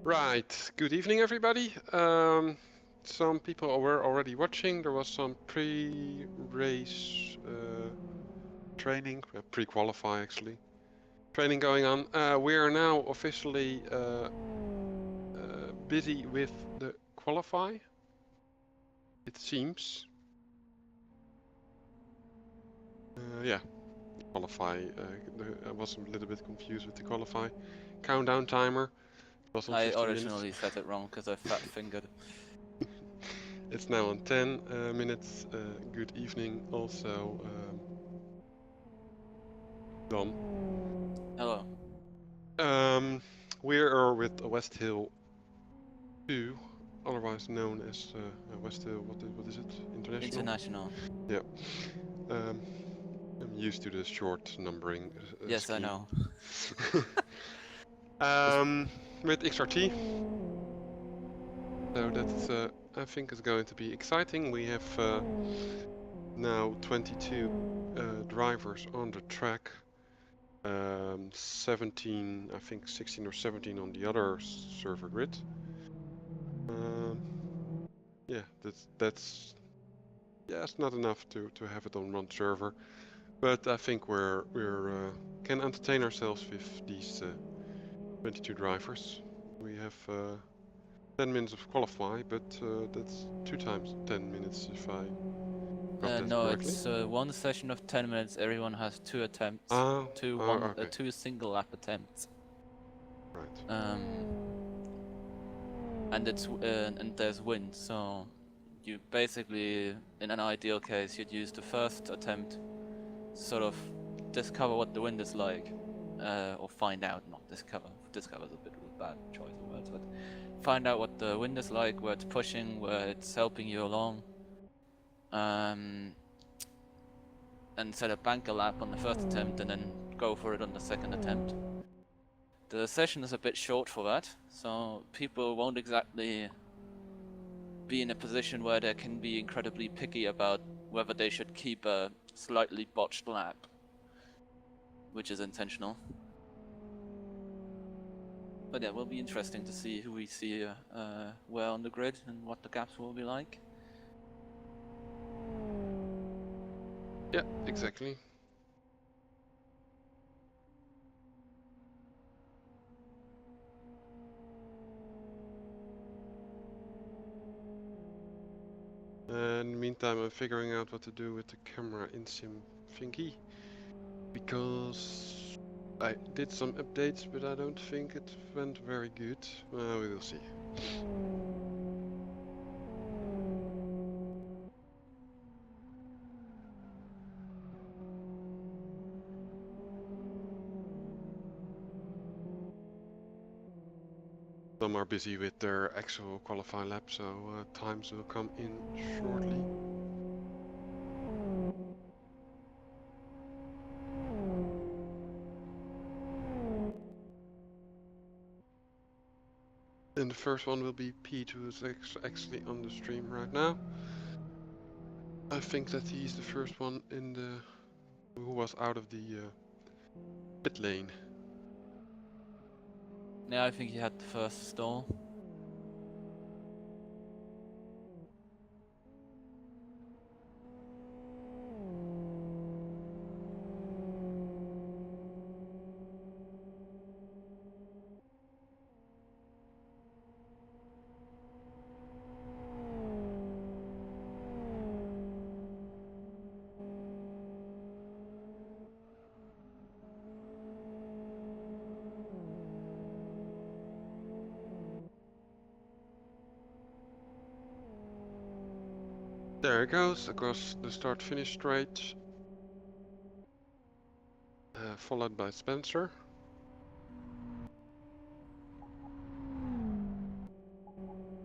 Right, good evening everybody. Some people were already watching. There was some pre-race training, pre-qualify actually, training going on. We are now officially busy with the qualify, it seems. Yeah, qualify. I was a little bit confused with the qualify countdown timer. It was on I 15 minutes. originally said it wrong because I fat-fingered. It's now on 10 minutes. Good evening also, Don. Hello. We are with West Hill 2, otherwise known as West Hill, what is it? International? International. Yeah. Um, I'm used to the short numbering Yes, I scheme. know. With XRT. So that's, I think it's going to be exciting. We have now 22 drivers on the track. 17, I think 16 or 17 on the other server grid. Yeah, that's it's not enough to have it on one server, but I think we're can entertain ourselves with these 22 drivers. We have 10 minutes of qualify, but that's 2 times 10 minutes if I got that No, correctly. it's one session of 10 minutes. Everyone has 2 attempts. Oh, okay, Two single lap attempts. right. And there's wind, so you basically, in an ideal case, you'd use the first attempt to sort of discover what the wind is like, or find out, not discover. Discover is a bit of a bad choice of words, but find out what the wind is like, where it's pushing, where it's helping you along, and set a banker lap on the first attempt, and then go for it on the second attempt. The session is a bit short for that, so people won't exactly be in a position where they can be incredibly picky about whether they should keep a slightly botched lap, which is intentional. But yeah, it will be interesting to see who we see where on the grid and what the gaps will be like. Yeah, exactly. In the meantime, I'm figuring out what to do with the camera in Sim Thingy, because I did some updates, but I don't think it went very good. Well, we will see. Some are busy with their actual qualify lap, so times will come in shortly. And the first one will be Pete, who is actually on the stream right now. I think that he's the first one in the who was out of the pit lane. Yeah, I think he had the first stall. There it goes across the start-finish straight, followed by Spencer.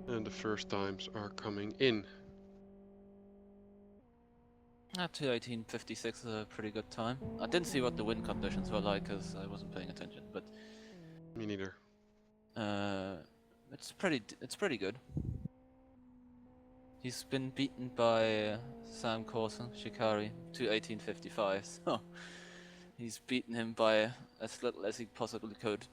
And the first times are coming in. 2:18:56 is a pretty good time. I didn't see what the wind conditions were like because I wasn't paying attention, but Me neither. it's pretty good. He's been beaten by Sam Corson, Shikari, 2:18:55, so he's beaten him by as little as he possibly could.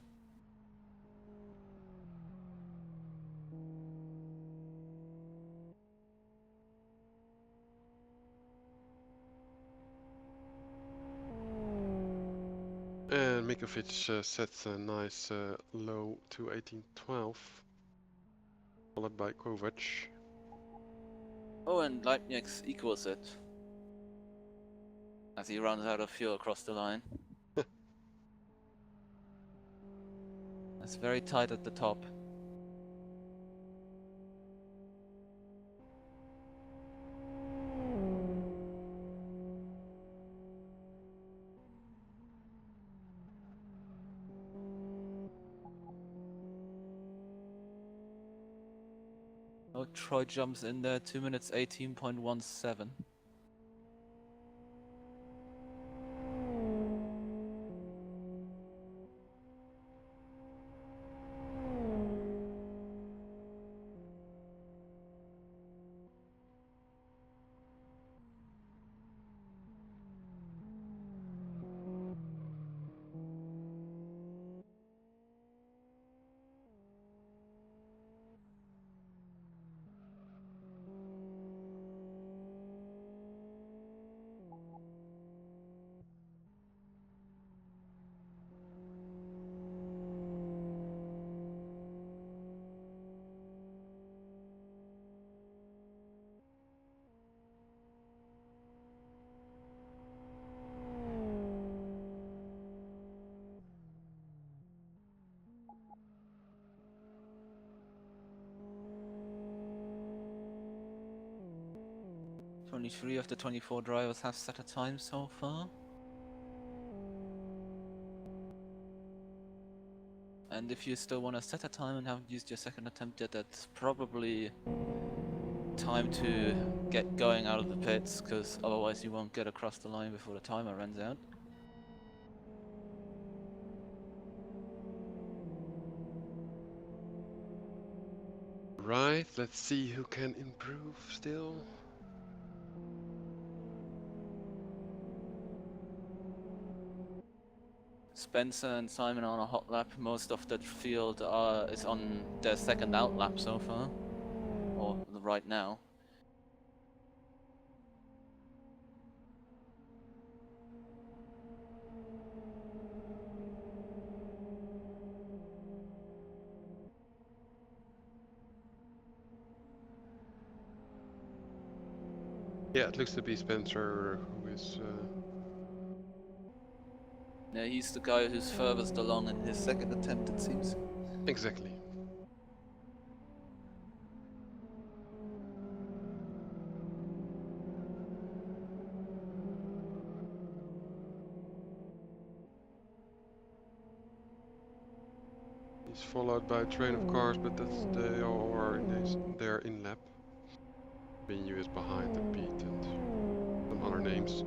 Mikovic sets a nice low to 18.12, followed by Kovac. Oh, and Leibniz equals it as he runs out of fuel across the line. It's very tight at the top. Oh, Troy jumps in there, 2 minutes 18.17. Three of the 24 drivers have set a time so far. And if you still want to set a time and haven't used your second attempt yet, that's probably time to get going out of the pits, because otherwise you won't get across the line before the timer runs out. Right, let's see who can improve still. Spencer and Simon are on a hot lap. Most of the field is on their second out lap so far, or right now. Yeah, it looks to be Spencer who is... Yeah, he's the guy who's furthest along in his second attempt, it seems. Exactly. He's followed by a train of cars, but they all are in their in lap. Venue is behind the Pete and some other names.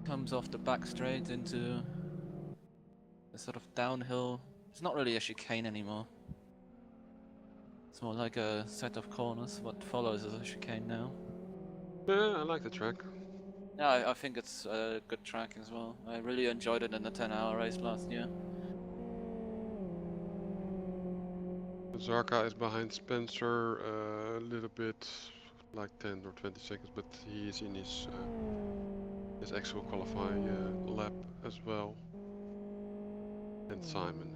Comes off the back straight into a sort of downhill. It's not really a chicane anymore. It's more like a set of corners. What follows is a chicane now. Yeah, I like the track. Yeah, I think it's a good track as well. I really enjoyed it in the 10-hour race last year. Zarka is behind Spencer a little bit, like 10 or 20 seconds, but he is in his actual qualifying lap as well. And Simon.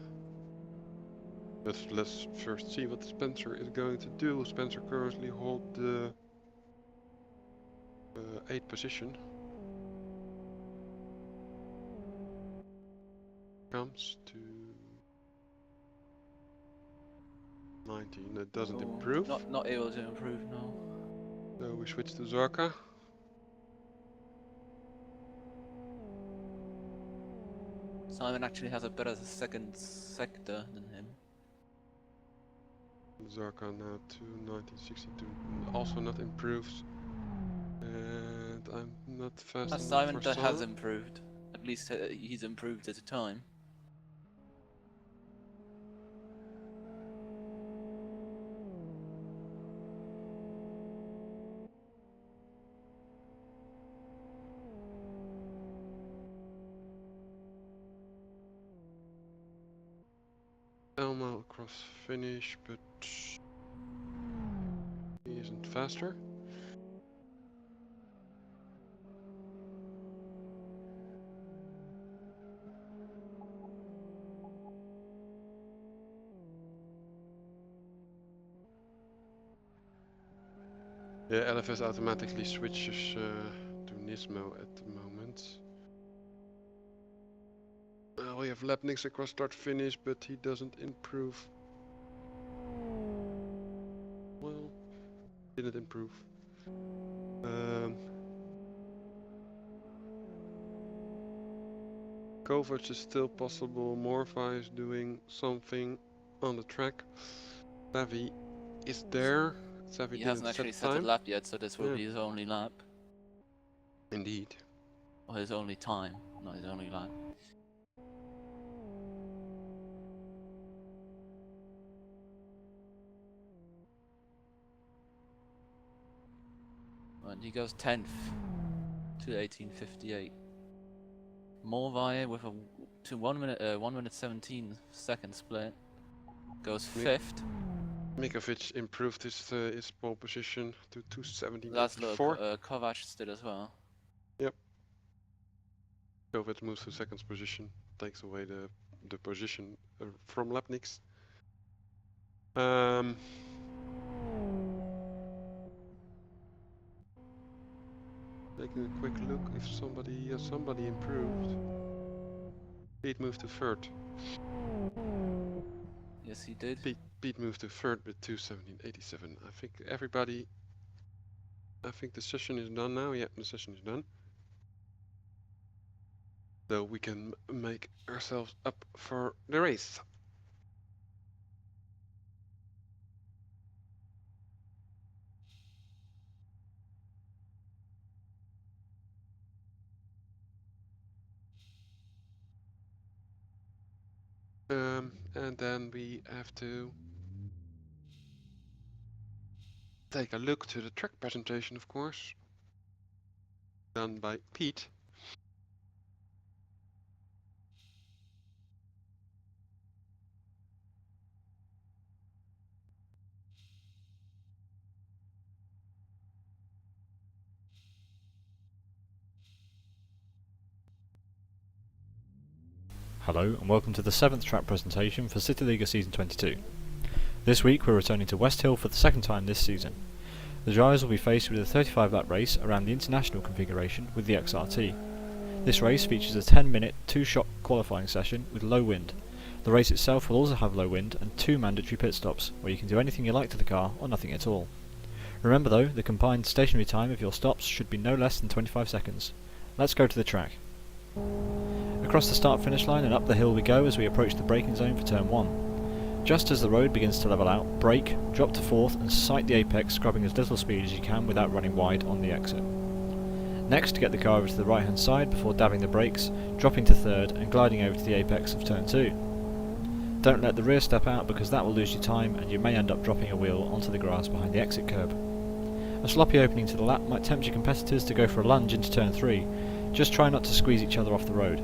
Let's first see what Spencer is going to do. Spencer currently holds the 8th position. Comes to 19. It doesn't improve. Not able to improve, no. So we switch to Zarka. Simon actually has a better second sector than him. Zarka now to 1962. Also not improved. And I'm not fast enough Simon for has improved. At least he's improved at a time. Elmo across finish, but he isn't faster. Yeah, LFS automatically switches to Nismo at the moment. We have Lapnix across start finish, but he doesn't improve. Well, didn't improve. Kovac is still possible. Morva is doing something on the track. Savi is there. Savi He didn't hasn't set actually set a time. lap yet, so this will be his only lap. Indeed. Or his only time, not his only lap. And he goes 10th to 18:58. Morvaye with a 1 minute 17 second split goes 5th. Mikovic improved his pole position to 2:17.84. That's Kovac did as well. Yep. Kovac moves to second position, takes away the position from Lapnix. Taking a quick look if somebody improved. Pete moved to third. Yes, he did. Pete moved to third with 2:17.87. I think everybody. I think the session is done now. Yeah, the session is done. So we can make ourselves up for the race. And then we have to take a look to the track presentation, of course, done by Pete. Hello and welcome to the 7th track presentation for CityLiga Season 22. This week we're returning to West Hill for the second time this season. The drivers will be faced with a 35 lap race around the international configuration with the XRT. This race features a 10-minute, 2-shot qualifying session with low wind. The race itself will also have low wind and 2 mandatory pit stops, where you can do anything you like to the car or nothing at all. Remember though, the combined stationary time of your stops should be no less than 25 seconds. Let's go to the track. Across the start-finish line and up the hill we go as we approach the braking zone for turn 1. Just as the road begins to level out, brake, drop to 4th and sight the apex, scrubbing as little speed as you can without running wide on the exit. Next, get the car over to the right hand side before dabbing the brakes, dropping to 3rd and gliding over to the apex of turn 2. Don't let the rear step out because that will lose you time and you may end up dropping a wheel onto the grass behind the exit curb. A sloppy opening to the lap might tempt your competitors to go for a lunge into turn 3. Just try not to squeeze each other off the road.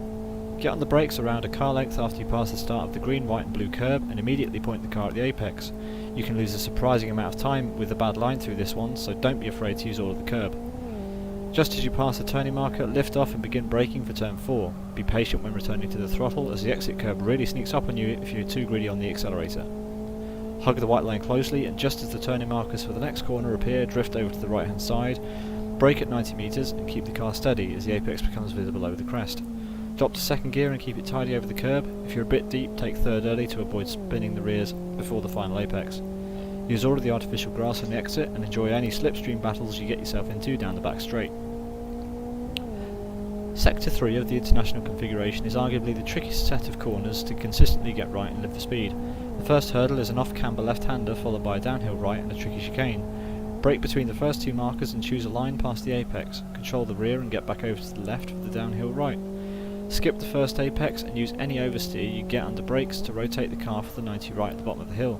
Get on the brakes around a car length after you pass the start of the green, white and blue curb and immediately point the car at the apex. You can lose a surprising amount of time with a bad line through this one, so don't be afraid to use all of the curb. Just as you pass the turning marker, lift off and begin braking for turn 4. Be patient when returning to the throttle as the exit curb really sneaks up on you if you're too greedy on the accelerator. Hug the white line closely and just as the turning markers for the next corner appear, drift over to the right hand side, brake at 90 metres and keep the car steady as the apex becomes visible over the crest. Drop to 2nd gear and keep it tidy over the curb. If you're a bit deep, take 3rd early to avoid spinning the rears before the final apex. Use all of the artificial grass on the exit and enjoy any slipstream battles you get yourself into down the back straight. Sector 3 of the international configuration is arguably the trickiest set of corners to consistently get right and live for speed. The first hurdle is an off-camber left-hander followed by a downhill right and a tricky chicane. Brake between the first 2 markers and choose a line past the apex. Control the rear and get back over to the left for the downhill right. Skip the first apex and use any oversteer you get under brakes to rotate the car for the 90 right at the bottom of the hill.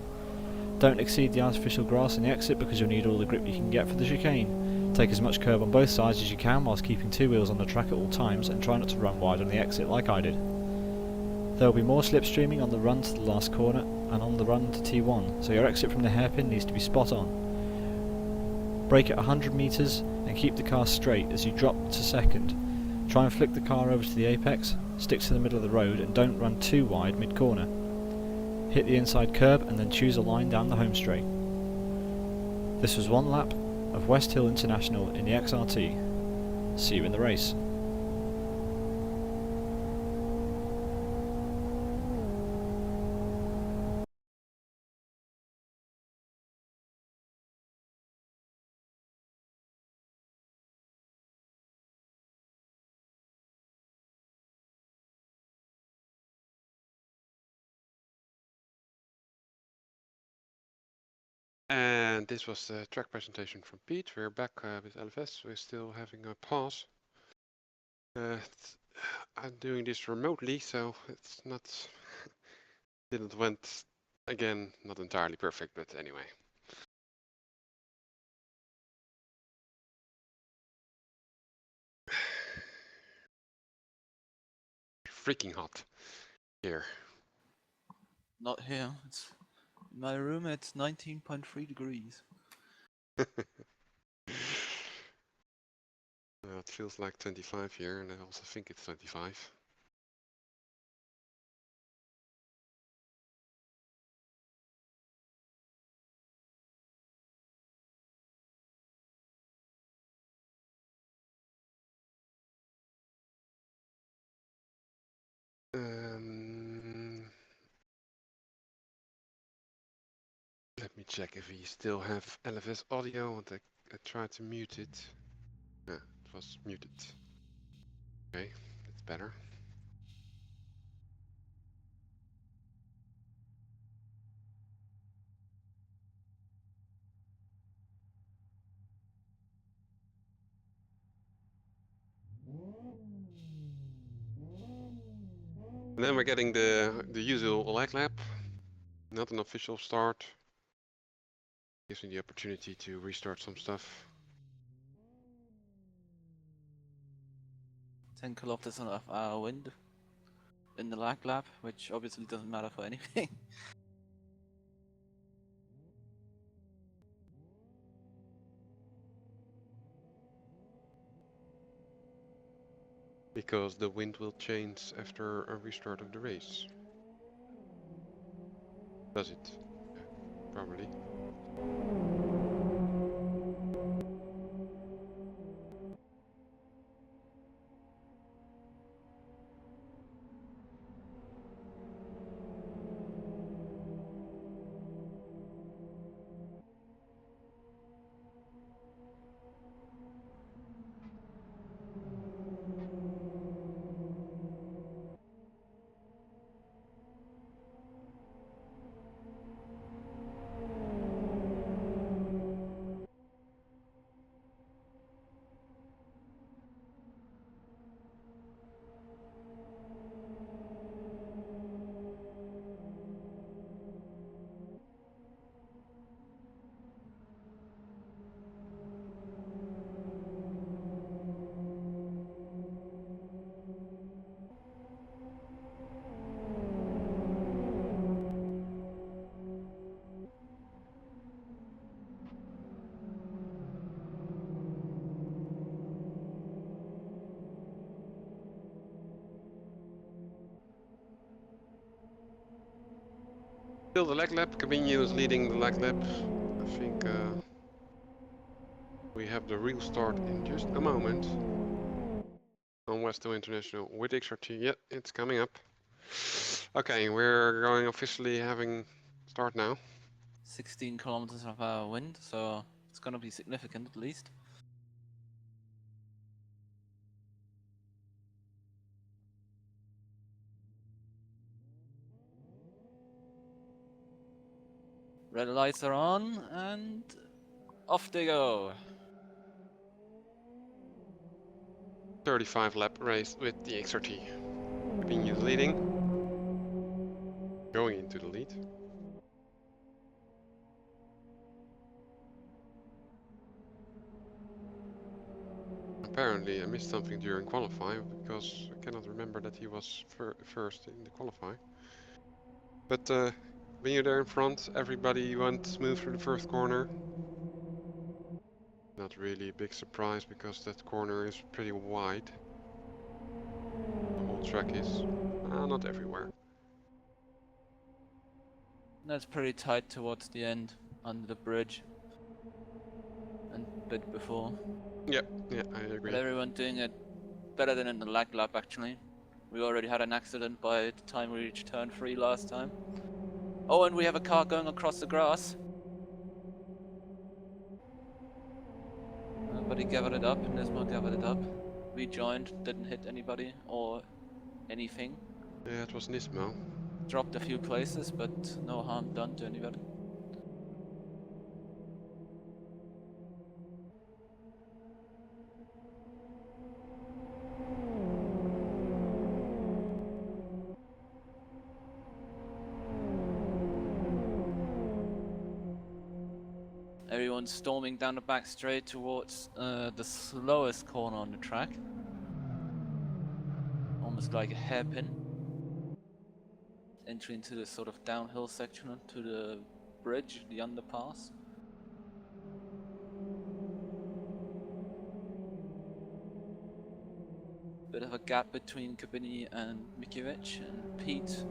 Don't exceed the artificial grass in the exit because you'll need all the grip you can get for the chicane. Take as much curb on both sides as you can whilst keeping 2 wheels on the track at all times and try not to run wide on the exit like I did. There will be more slipstreaming on the run to the last corner and on the run to T1, so your exit from the hairpin needs to be spot on. Brake at 100 metres and keep the car straight as you drop to 2nd. Try and flick the car over to the apex, stick to the middle of the road and don't run too wide mid-corner. Hit the inside curb and then choose a line down the home straight. This was 1 lap, of West Hill International in the XRT. See you in the race. And this was the track presentation from Pete. We're back with LFS. We're still having a pause. I'm doing this remotely, so it's not didn't went again not entirely perfect, but anyway. Freaking hot here. Not here. It's in my room. It's 19.3 degrees. It feels like 25 here, and I also think it's 25. Let me check if we still have LFS audio, and I tried to mute it. Yeah, it was muted. Okay, that's better. And then we're getting the usual lag lap. Not an official start. Gives me the opportunity to restart some stuff. 10 kilometers an hour wind in the lag lap, which obviously doesn't matter for anything. Because the wind will change after a restart of the race. Does it? Yeah, probably. Still the lag lap. Cabinho is leading the lag lap. I think we have the real start in just a moment. On West Hill International with XRT. Yeah, it's coming up. Okay, we're going officially having start now. 16 kilometers an hour wind, so it's gonna be significant at least. Red lights are on, and off they go. 35 lap race with the XRT. Cabinho is leading. Going into the lead. Apparently I missed something during qualifying because I cannot remember that he was first in the qualify. But when you're there in front, everybody went smooth through the first corner. Not really a big surprise because that corner is pretty wide. The whole track is not everywhere. That's pretty tight towards the end under the bridge. And bit before. Yeah, I But agree. everyone doing it better than in the lag lap actually. We already had an accident by the time we reached turn 3 last time. Oh, and we have a car going across the grass. But he gathered it up, Nismo gathered it up. We joined, didn't hit anybody or anything. Yeah, it was Nismo. Dropped a few places, but no harm done to anybody. Everyone's storming down the back straight towards the slowest corner on the track. Almost like a hairpin. Entry into this sort of downhill section to the bridge, the underpass. Bit of a gap between Kabini and Mikiewicz, and Pete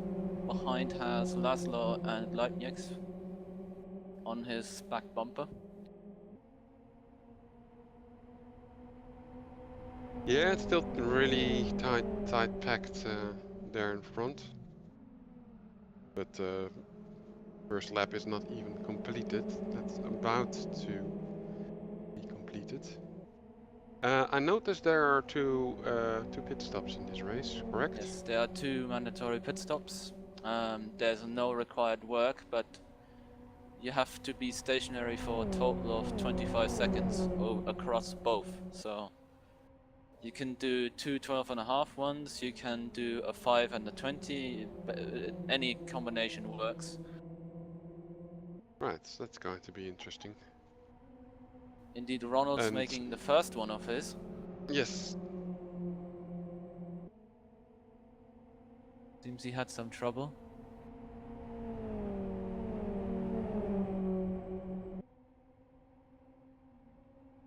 behind has Laszlo and Leibniz on his back bumper. Yeah, it's still really tight packed there in front. But first lap is not even completed. That's about to be completed. I noticed there are two pit stops in this race, correct? Yes, there are 2 mandatory pit stops. There's no required work, but you have to be stationary for a total of 25 seconds across both. So you can do 2 12.5 ones, you can do a 5 and a 20, any combination works. Right, that's going to be interesting. Indeed, Ronald's And making the first one of his. yes. Seems he had some trouble.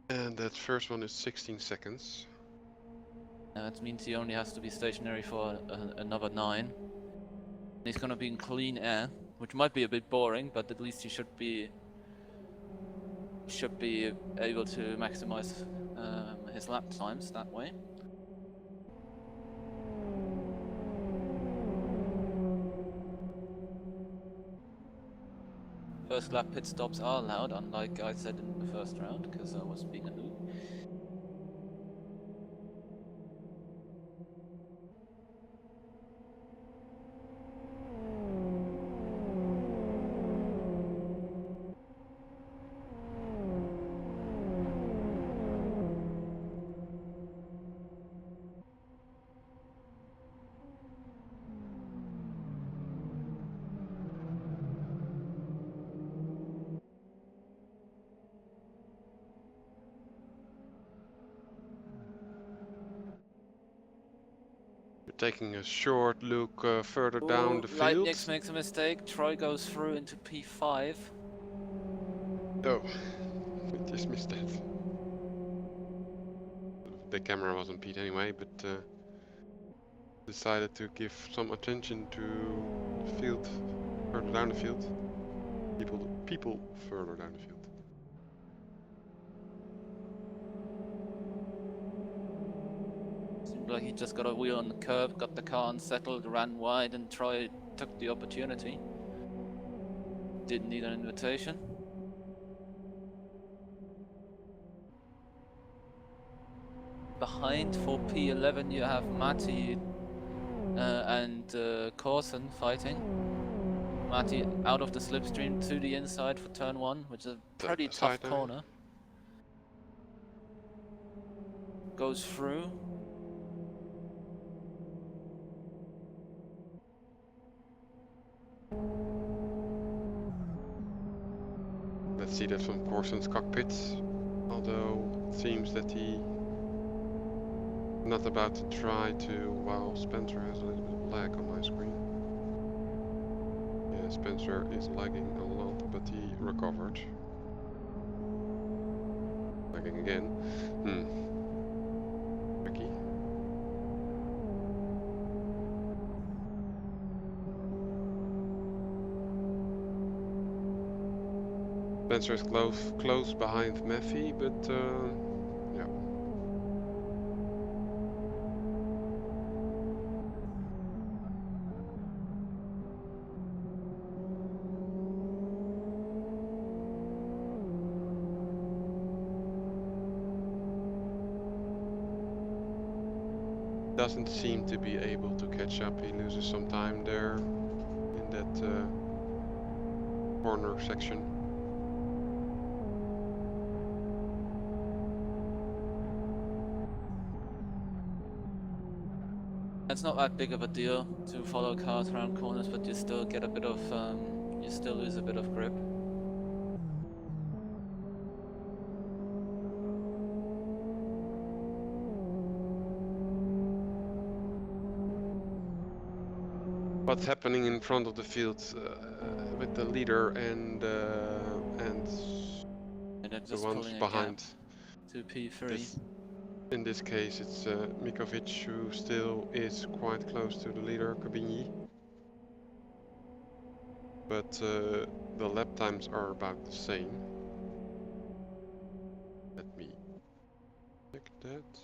And that first one is 16 seconds. That means he only has to be stationary for another 9. He's gonna be in clean air, which might be a bit boring, but at least he should be able to maximize his lap times that way. First lap pit stops are allowed, unlike I said in the first round, because I was being a noob. We're taking a short look further down the field. Leibniz makes a mistake. Troy goes through into P5. Oh, I just missed that. The camera was on Pete anyway, but decided to give some attention to the field, further down the field. People further down the field. Seemed like he just got a wheel on the curb, got the car unsettled, ran wide, and Troy took the opportunity. Didn't need an invitation. Behind for P11 you have Matti and Corson fighting. Matti out of the slipstream to the inside for turn 1, which is a pretty tough corner. Goes through. Let's see that from Corson's cockpit. Although it seems that he not about to try to. Well, Spencer has a little bit of lag on my screen. Yeah, Spencer is lagging a lot, but he recovered. Lagging again. Tricky. Spencer is close behind Meffy, but yeah. Doesn't seem to be able to catch up. He loses some time there in that corner section. It's not that big of a deal to follow cars around corners, but you still get a bit of, you still lose a bit of grip. What's happening in front of the field with the leader and they're the just ones pulling a behind? gap to P3. In this case, it's Mikovic who still is quite close to the leader, Kabinyi. But the lap times are about the same. Let me check that.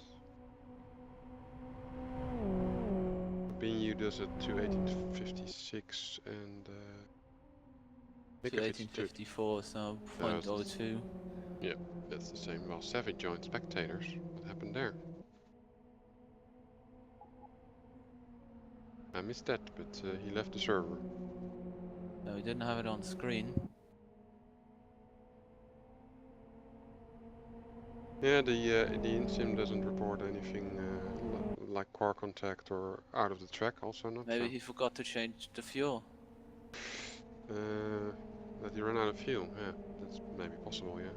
Kabinyi does it to 18:56 and To 1854, so 0.02. Yeah, that's the same. Well, Savage joined spectators. What happened there? I missed that, but he left the server. No, we didn't have it on screen. Yeah, the in-sim doesn't report anything like car contact or out of the track. Also not. Maybe So. he forgot to change the fuel. That he ran out of fuel. Yeah, that's maybe possible. Yeah.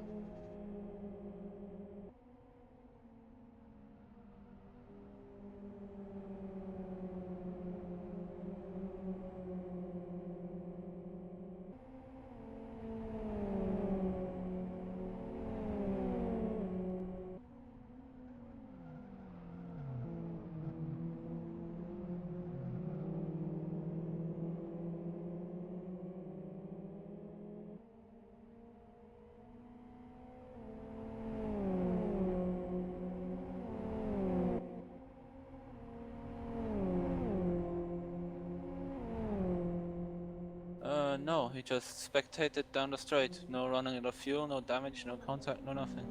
No, he just spectated down the straight. No running out of fuel, no damage, no contact, no nothing.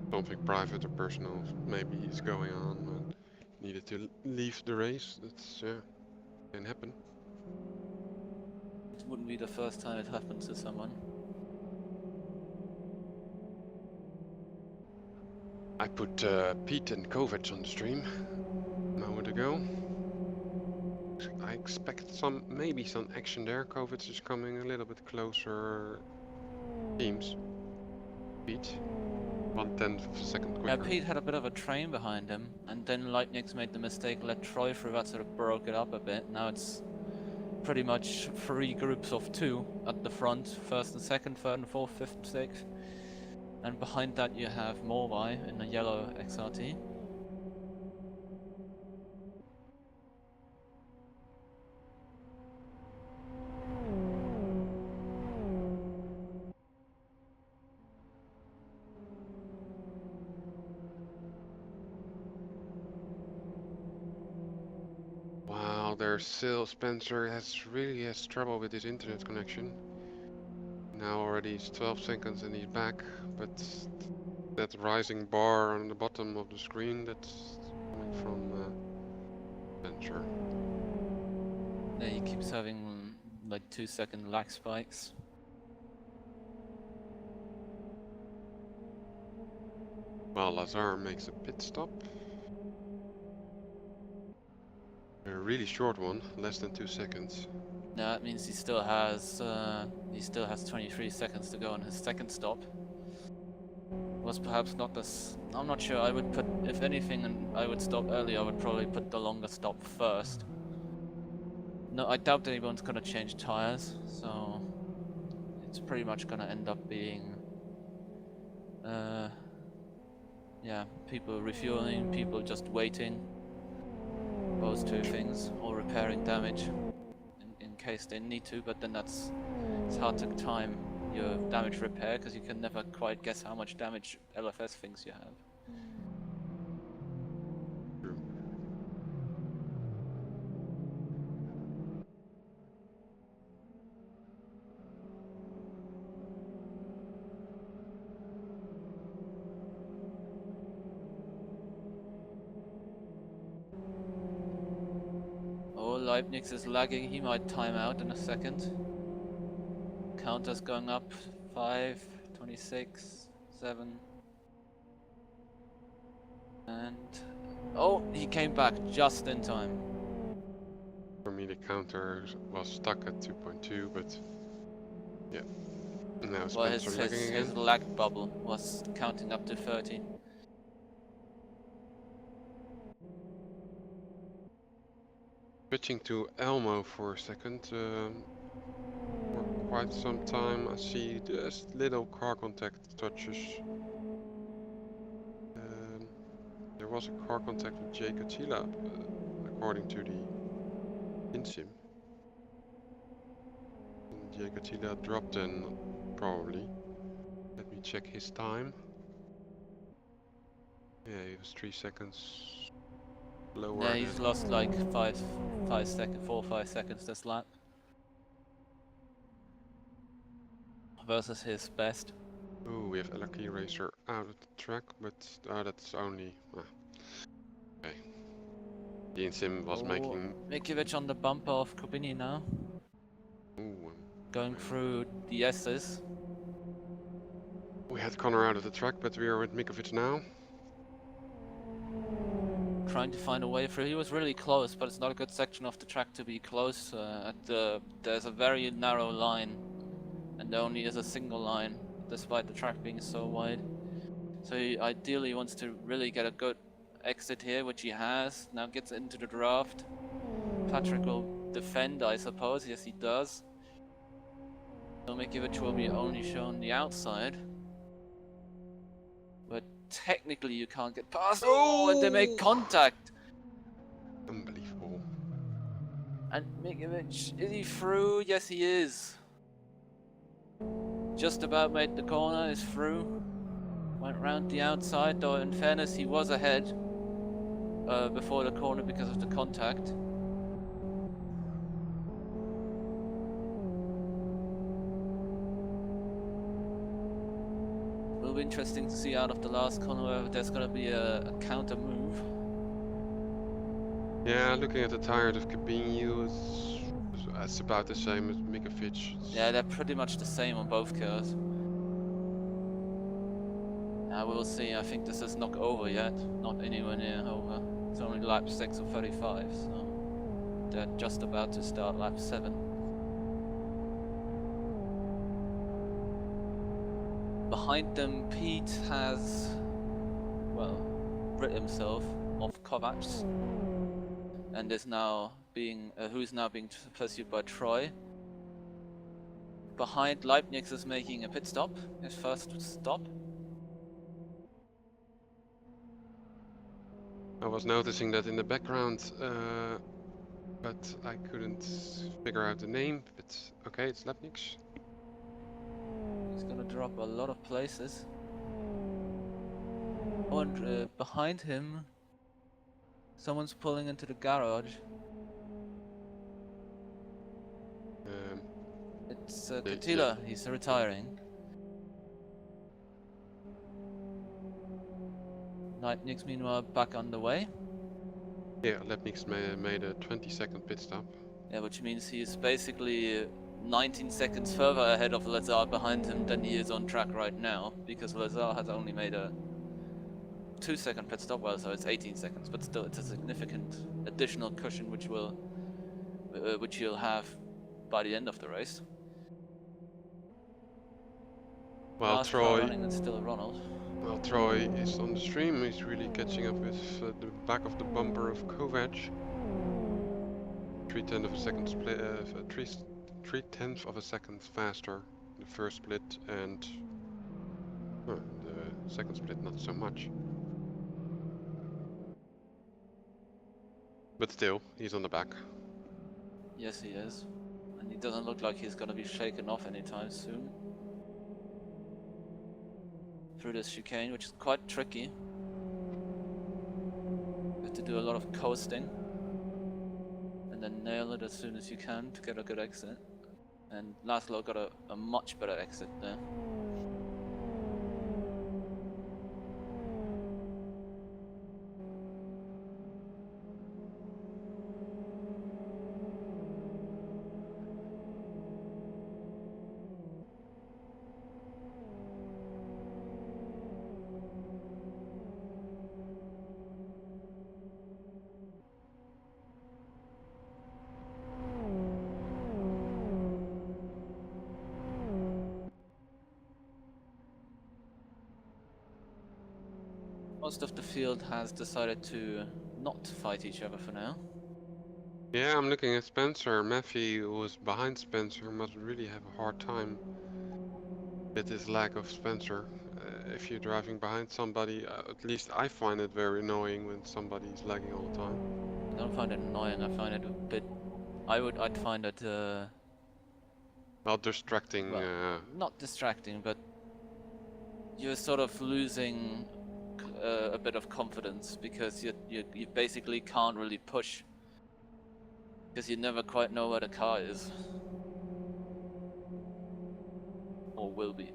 Something private or personal maybe is going on and needed to leave the race. That's can happen. It wouldn't be the first time it happened to someone. I put Pete and Kovac on the stream a moment ago. I expect maybe some action there. Kovac is coming a little bit closer. Teams. Pete. 1/10 of a second quicker. Yeah, Pete had a bit of a train behind him, and then Leibnig's made the mistake, let Troy through, that sort of broke it up a bit. Now it's pretty much 3 groups of 2 at the front, first and second, third and fourth, fifth, sixth. And behind that you have Morvai in the yellow XRT. Wow, there's still Spencer really has trouble with his internet connection. Now already it's 12 seconds and he's back, but that rising bar on the bottom of the screen, that's coming from Spencer. Yeah, he keeps having like 2-second lag spikes. Well, Lazar makes a pit stop. A really short one, less than 2 seconds. Yeah, that means he still has 23 seconds to go on his second stop. Was perhaps not this. I'm not sure. I would put, if anything, and I would stop early. I would probably put the longer stop first. No, I doubt anyone's gonna change tires, so it's pretty much gonna end up being, yeah, people refueling, people just waiting. Those two things, or repairing damage in case they need to. But then that's it's hard to time your damage repair because you can never quite guess how much damage LFS thinks you have. True. Oh, Leibniz is lagging. He might time out in a second. Counter's going up. 5, 26, 7. And... oh, he came back just in time. For me, the counter was stuck at 2.2, but yeah. Now Well, Spencer lagging his again. lag bubble was counting up to 30. Switching to Elmo for a second. For quite some time, I see just little car contact touches. There was a car contact with Jacob Tila, according to the InSim. And Jacob Tila dropped in, probably. Let me check his time. Yeah, he was 3 seconds lower. Yeah, he's lost like 4 or 5 seconds this lap. Versus his best. Oh, we have LRK Racer out of the track, but that's only... okay. The InSim was making... Mikiewicz on the bumper of Kubini now. Ooh, Going through the S's. we had Connor out of the track, but we are with Mikovic now. Trying to find a way through. He was really close, but it's not a good section of the track to be close. There's a very narrow line, and there only is a single line, despite the track being so wide. So he ideally wants to really get a good exit here, which he has. Now gets into the draft. Patrick will defend, I suppose. Yes, he does. So Mikiewicz will be only shown the outside. But technically you can't get past. Oh, and they make contact! Unbelievable. And Mikiewicz, is he through? Yes, he is. Just about made the corner, is through. Went round the outside, though in fairness he was ahead before the corner because of the contact. Will be interesting to see out of the last corner whether there's gonna be a counter move. Yeah, looking at the tires of Cabinho, it's about the same as Mikovic. Yeah, they're pretty much the same on both cars. We'll see. I think this is not over yet. Not anywhere near over. It's only lap 6 of 35, so they're just about to start lap 7. Behind them, Pete has, well, rid himself of Kovacs, and is now being, who's now being pursued by Troy. Behind, Leibniz is making a pit stop, his first stop. I was noticing that in the background, but I couldn't figure out the name. But okay, it's Leibniz. He's gonna drop a lot of places. Oh, and behind him, someone's pulling into the garage. It's Katila, he's retiring. Leibniz meanwhile back on the way. Yeah, Leibniz made a 20-second pit stop. Yeah, which means he is basically 19 seconds further ahead of Lazar behind him than he is on track right now, because Lazar has only made a 2-second pit stop, well, so it's 18 seconds, but still it's a significant additional cushion which he'll have by the end of the race. While Last car Troy, running is still Ronald. while Troy is on the stream, he's really catching up with the back of the bumper of Kovac. 3/10 of a second split, 3/10 of a second faster the first split, and the second split not so much. But still, he's on the back. Yes, he is. And he doesn't look like he's gonna be shaken off anytime soon. Through this chicane, which is quite tricky. You have to do a lot of coasting. And then nail it as soon as you can to get a good exit. And Laszlo got a much better exit there. Most of the field has decided to not fight each other for now. Yeah, I'm looking at Spencer. Matthew, who was behind Spencer, must really have a hard time with this lack of Spencer. If you're driving behind somebody, at least I find it very annoying when somebody's lagging all the time. I don't find it annoying, I find it a bit... I'd find it, Well, distracting. well, not distracting, but you're sort of losing a bit of confidence because you basically can't really push because you never quite know where the car is or will be.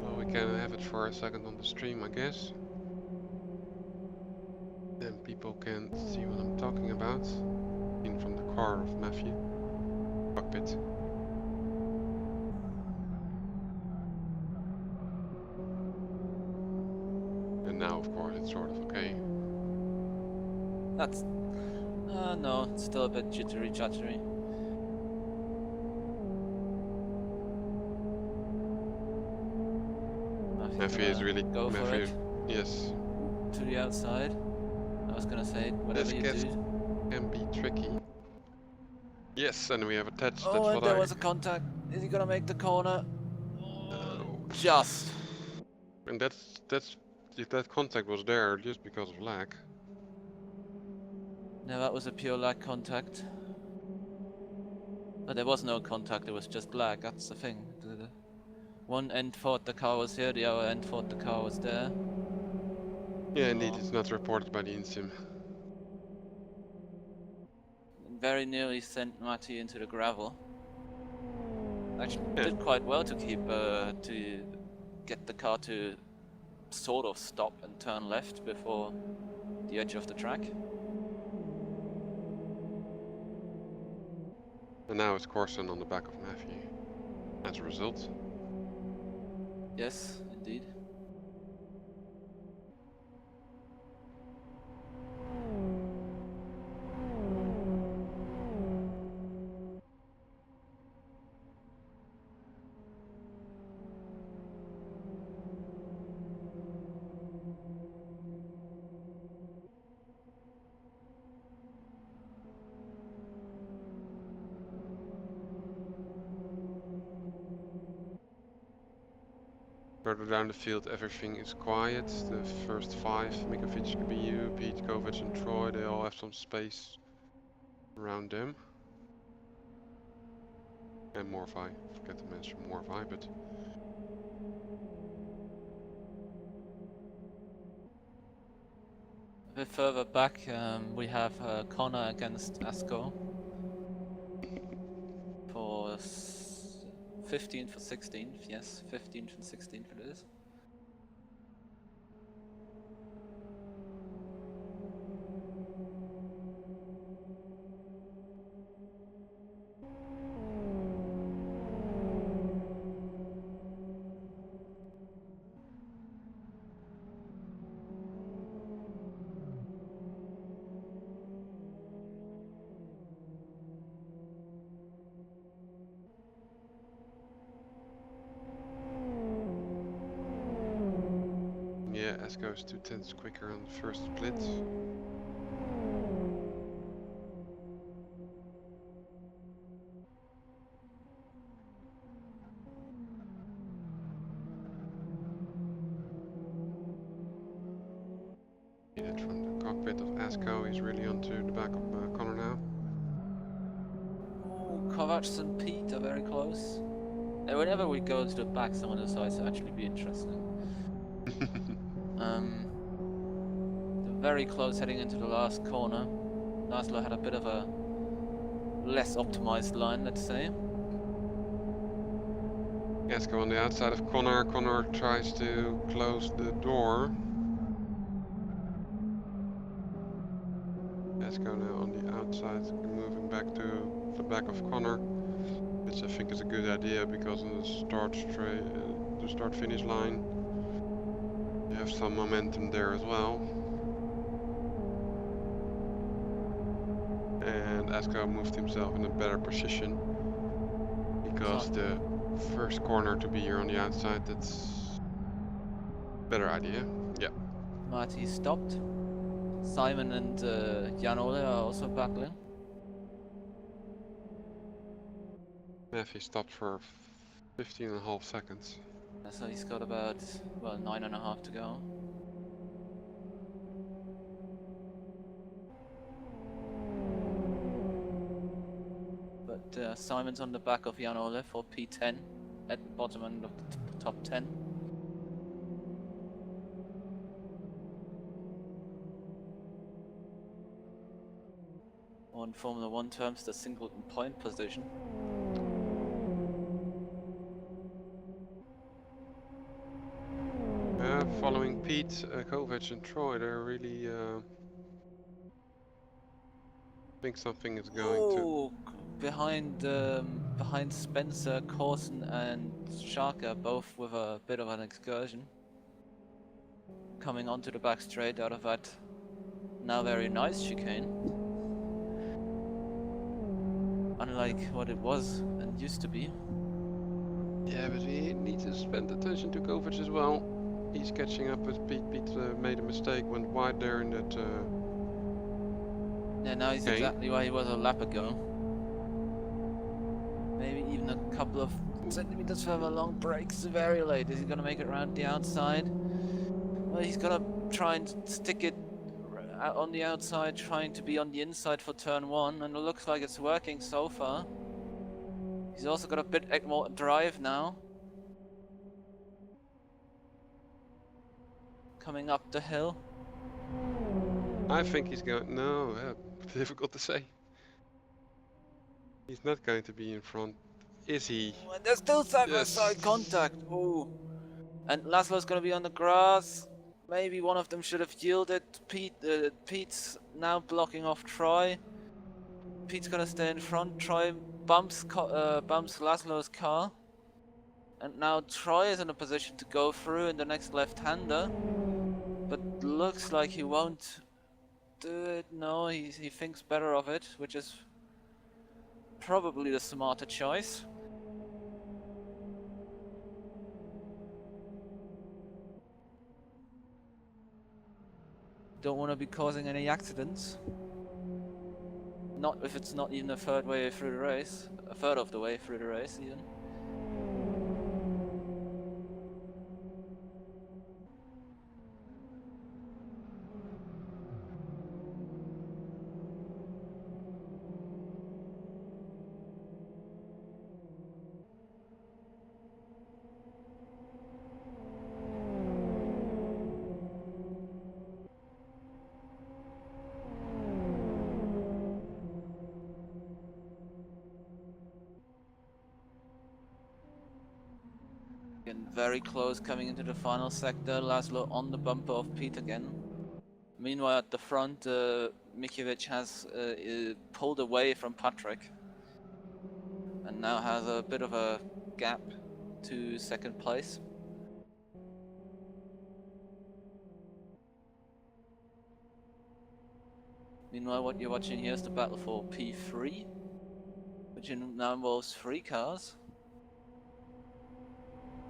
Well, we can have it for a second on the stream, I guess. Then people can see what I'm talking about. In from the car of Matthew. Cockpit. And now, of course, it's sort of okay. That's... no, it's still a bit jittery. Matthew is really... Go for Matthew, it. yes. To the outside. I was gonna say, whatever you This do. can be tricky. Yes, and we have attached. Oh, That's and what there was a contact. Is he gonna make the corner? Just. And if that contact was there just because of lag. No, that was a pure lag contact. But there was no contact, it was just lag, that's the thing. The one end thought the car was here, the other end thought the car was there. Yeah, indeed, it's not reported by the InSim. Very nearly sent Matti into the gravel. Actually, Yeah. did quite well to keep to get the car to sort of stop and turn left before the edge of the track. And now it's Corson on the back of Matthew. As a result. Yes, indeed. Further down the field, everything is quiet. The first five, Mikovic, Kubiu, Pete, Kovac and Troy, they all have some space around them. And Morvi, forget to mention Morvi, but... A bit further back, we have Connor against Asko for 15th or 16th, yes, 15th and 16th it is. Yeah, Asko is 2/10 quicker on the first split. It from the cockpit of Asko, he's really onto the back of Connor now. Kovacs and Pete are very close. And whenever we go to the back, someone decides to actually be interesting. They're very close heading into the last corner. Laszlo had a bit of a less optimized line, let's say. Yasko on the outside of Connor. Connor tries to close the door. Yasko now on the outside, moving back to the back of Connor, which I think is a good idea because on the start finish line, you have some momentum there as well. And Asko moved himself in a better position because the first corner to be here on the outside, that's better idea. Yeah. Marty stopped. Simon and Jan Ole are also battling. Matthew stopped for 15.5 seconds. So he's got about, well, 9.5 to go. But Simon's on the back of Jan Ole for P10 at the bottom end of the top 10. Or in Formula 1 terms, the singleton point position. Following Pete, Kovac and Troy, they're really think something is going to... Behind Spencer, Corson and Sharka, both with a bit of an excursion. Coming onto the back straight out of that now very nice chicane. Unlike what it was and used to be. Yeah, but we need to spend attention to Kovac as well. He's catching up with Pete. Pete made a mistake, went wide there in that... Yeah, now he's exactly where he was a lap ago. Maybe even a couple of centimeters further along. Brakes very late. Is he gonna make it around the outside? Well, he's gonna try and stick it on the outside, trying to be on the inside for turn 1, and it looks like it's working so far. He's also got a bit more drive now. Coming up the hill. I think he's going... No, difficult to say. He's not going to be in front, is he? And there's still side-by-side contact. Ooh. And Laszlo's gonna be on the grass. Maybe one of them should have yielded. Pete's now blocking off Troy. Pete's gonna stay in front. Troy bumps Laszlo's car. And now Troy is in a position to go through in the next left-hander. But looks like he won't do it. No, he thinks better of it, which is probably the smarter choice. Don't want to be causing any accidents. Not if it's not even a third way through the race. A third of the way through the race even. Very close coming into the final sector. Laszlo on the bumper of Pete again. Meanwhile at the front, Mikiewicz has pulled away from Patrick. And now has a bit of a gap to second place. Meanwhile what you're watching here is the battle for P3. Which now involves 3 cars.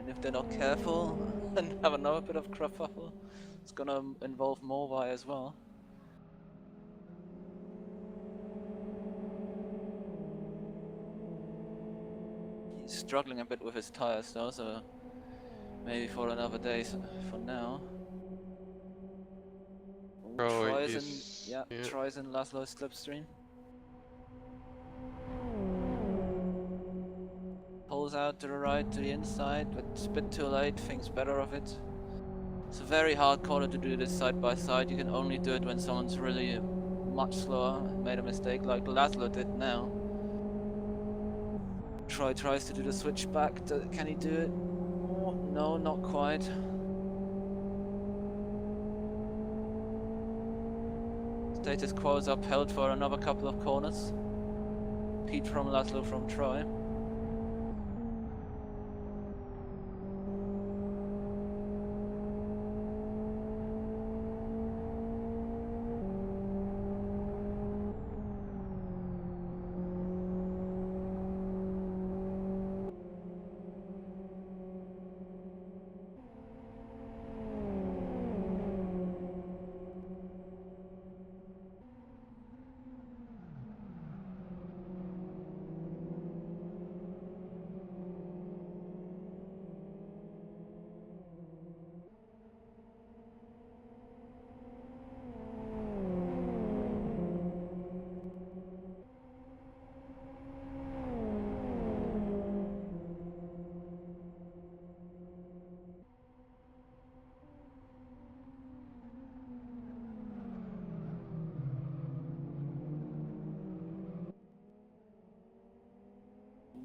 And if they're not careful and have another bit of kerfuffle, it's gonna involve Morvai as well. He's struggling a bit with his tires though, so maybe for another day for now. Tries in Laszlo's slipstream. pulls out to the right, to the inside, but it's a bit too late, thinks better of it. It's a very hard corner to do this side by side. You can only do it when someone's really much slower and made a mistake like Laszlo did now. Troy tries to do the switch back. Can he do it? Oh, no, not quite. Status quo is upheld for another couple of corners. Pete from Laszlo from Troy.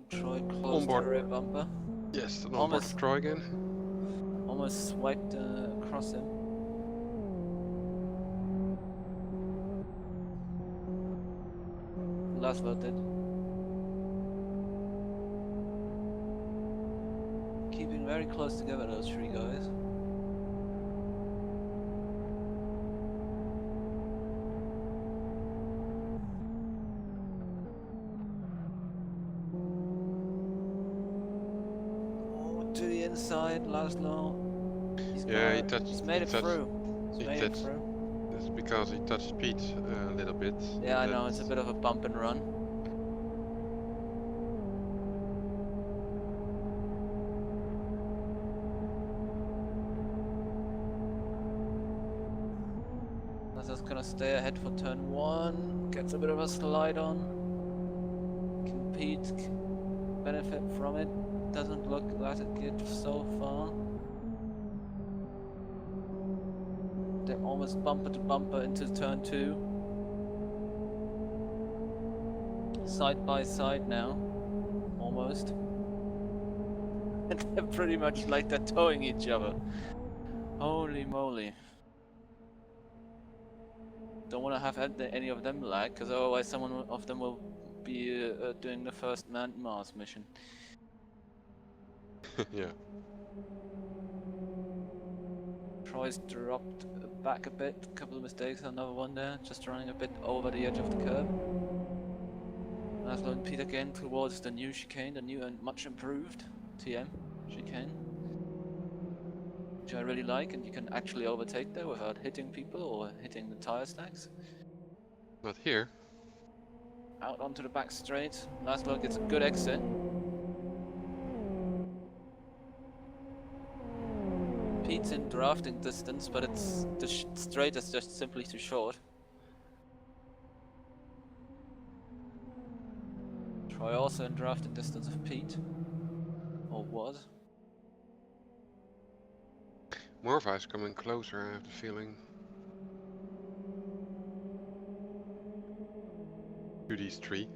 Troy close to the rear bumper. Yes, and onboard of Troy again. Almost swiped across him. Laszlo did. Keeping very close together, those three guys. To the inside, Laszlo. He's made it through. He's made it through. It's because he touched Pete a little bit. Yeah, I know, it's a bit of a bump and run. Laszlo's gonna stay ahead for turn 1. Gets a bit of a slide on. Can Pete benefit from it? Doesn't look like it so far. They're almost bumper to bumper into turn 2. Side by side now, almost. And they're pretty much like they're towing each other. Holy moly. Don't want to have any of them lag, because otherwise someone of them will be doing the first manned Mars mission. Yeah. Troy's dropped back a bit, a couple of mistakes, another one there, just running a bit over the edge of the curb. Laszlo and Pete again towards the new chicane, the new and much improved TM chicane, which I really like, and you can actually overtake there without hitting people or hitting the tire stacks. Not here. Out onto the back straight, Laszlo gets a good exit. Pete's in drafting distance, but it's the straight is just simply too short. Troy also in drafting distance of Pete, or was. Morva's coming closer, I have the feeling. To these three.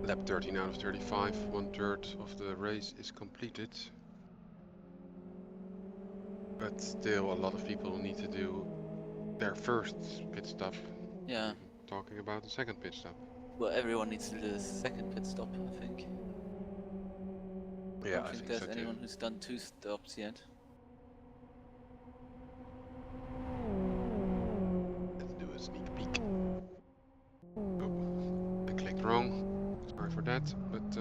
Lap 13 out of 35, 1/3 of the race is completed. But still a lot of people need to do their first pit stop. Yeah. Talking about the second pit stop. Well, everyone needs to do the second pit stop, I think. Yeah, I don't think there's anyone who's done 2 stops yet. Let's do a sneak peek. Oh, I clicked wrong. Sorry for that, but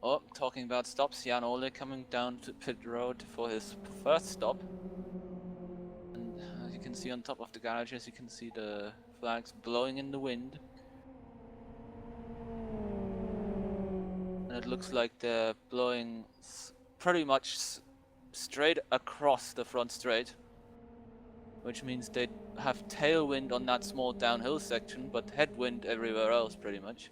Oh, talking about stops, Jan Ole coming down to pit road for his first stop. And as you can see on top of the garages, you can see the Flags blowing in the wind. And it looks like they're blowing pretty much straight across the front straight. Which means they have tailwind on that small downhill section, but headwind everywhere else pretty much.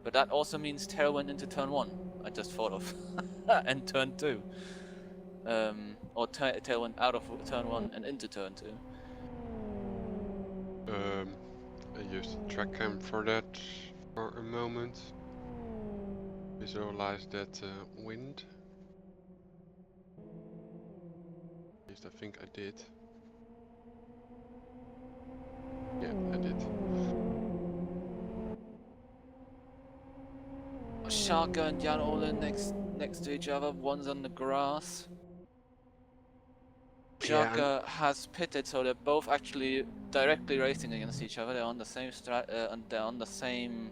But that also means tailwind into turn 1, I just thought of. And turn 2. Or tailwind out of turn 1 and into turn 2. I used the track cam for that for a moment. Visualize that wind. At least I think I did. Yeah, I did. Shaka and Jan Ole next to each other, one's on the grass. Yeah, Shaka has pitted, so they're both actually directly racing against each other. They're on the same they're on the same,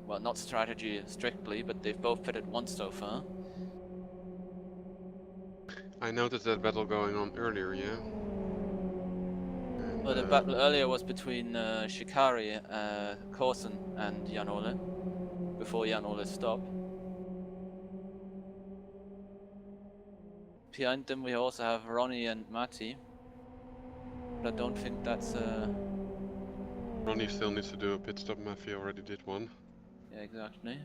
well, not strategy strictly, but they've both pitted once so far. I noticed that battle going on earlier, yeah. And, Well, the battle earlier was between Shikari, Corson, and Jan Ole, before Jan Ole stopped. Behind them we also have Ronnie and Matti. But I don't think that's Ronnie still needs to do a pit stop. Matthew already did one. yeah, exactly.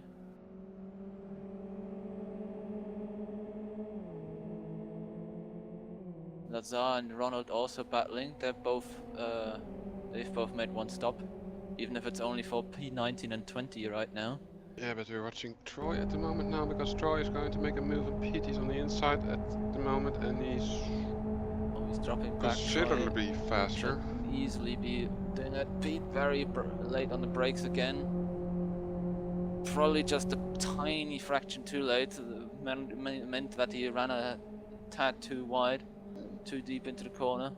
Lazar and Ronald also battling. They've both made one stop, even if it's only for P19 and 20 right now. Yeah, but we're watching Troy at the moment now because Troy is going to make a move on Pete. He's on the inside at the moment and he's Dropping back. considerably faster. Should easily be doing it. Pete very late on the brakes again. Probably just a tiny fraction too late. Meant that he ran a tad too wide, too deep into the corner.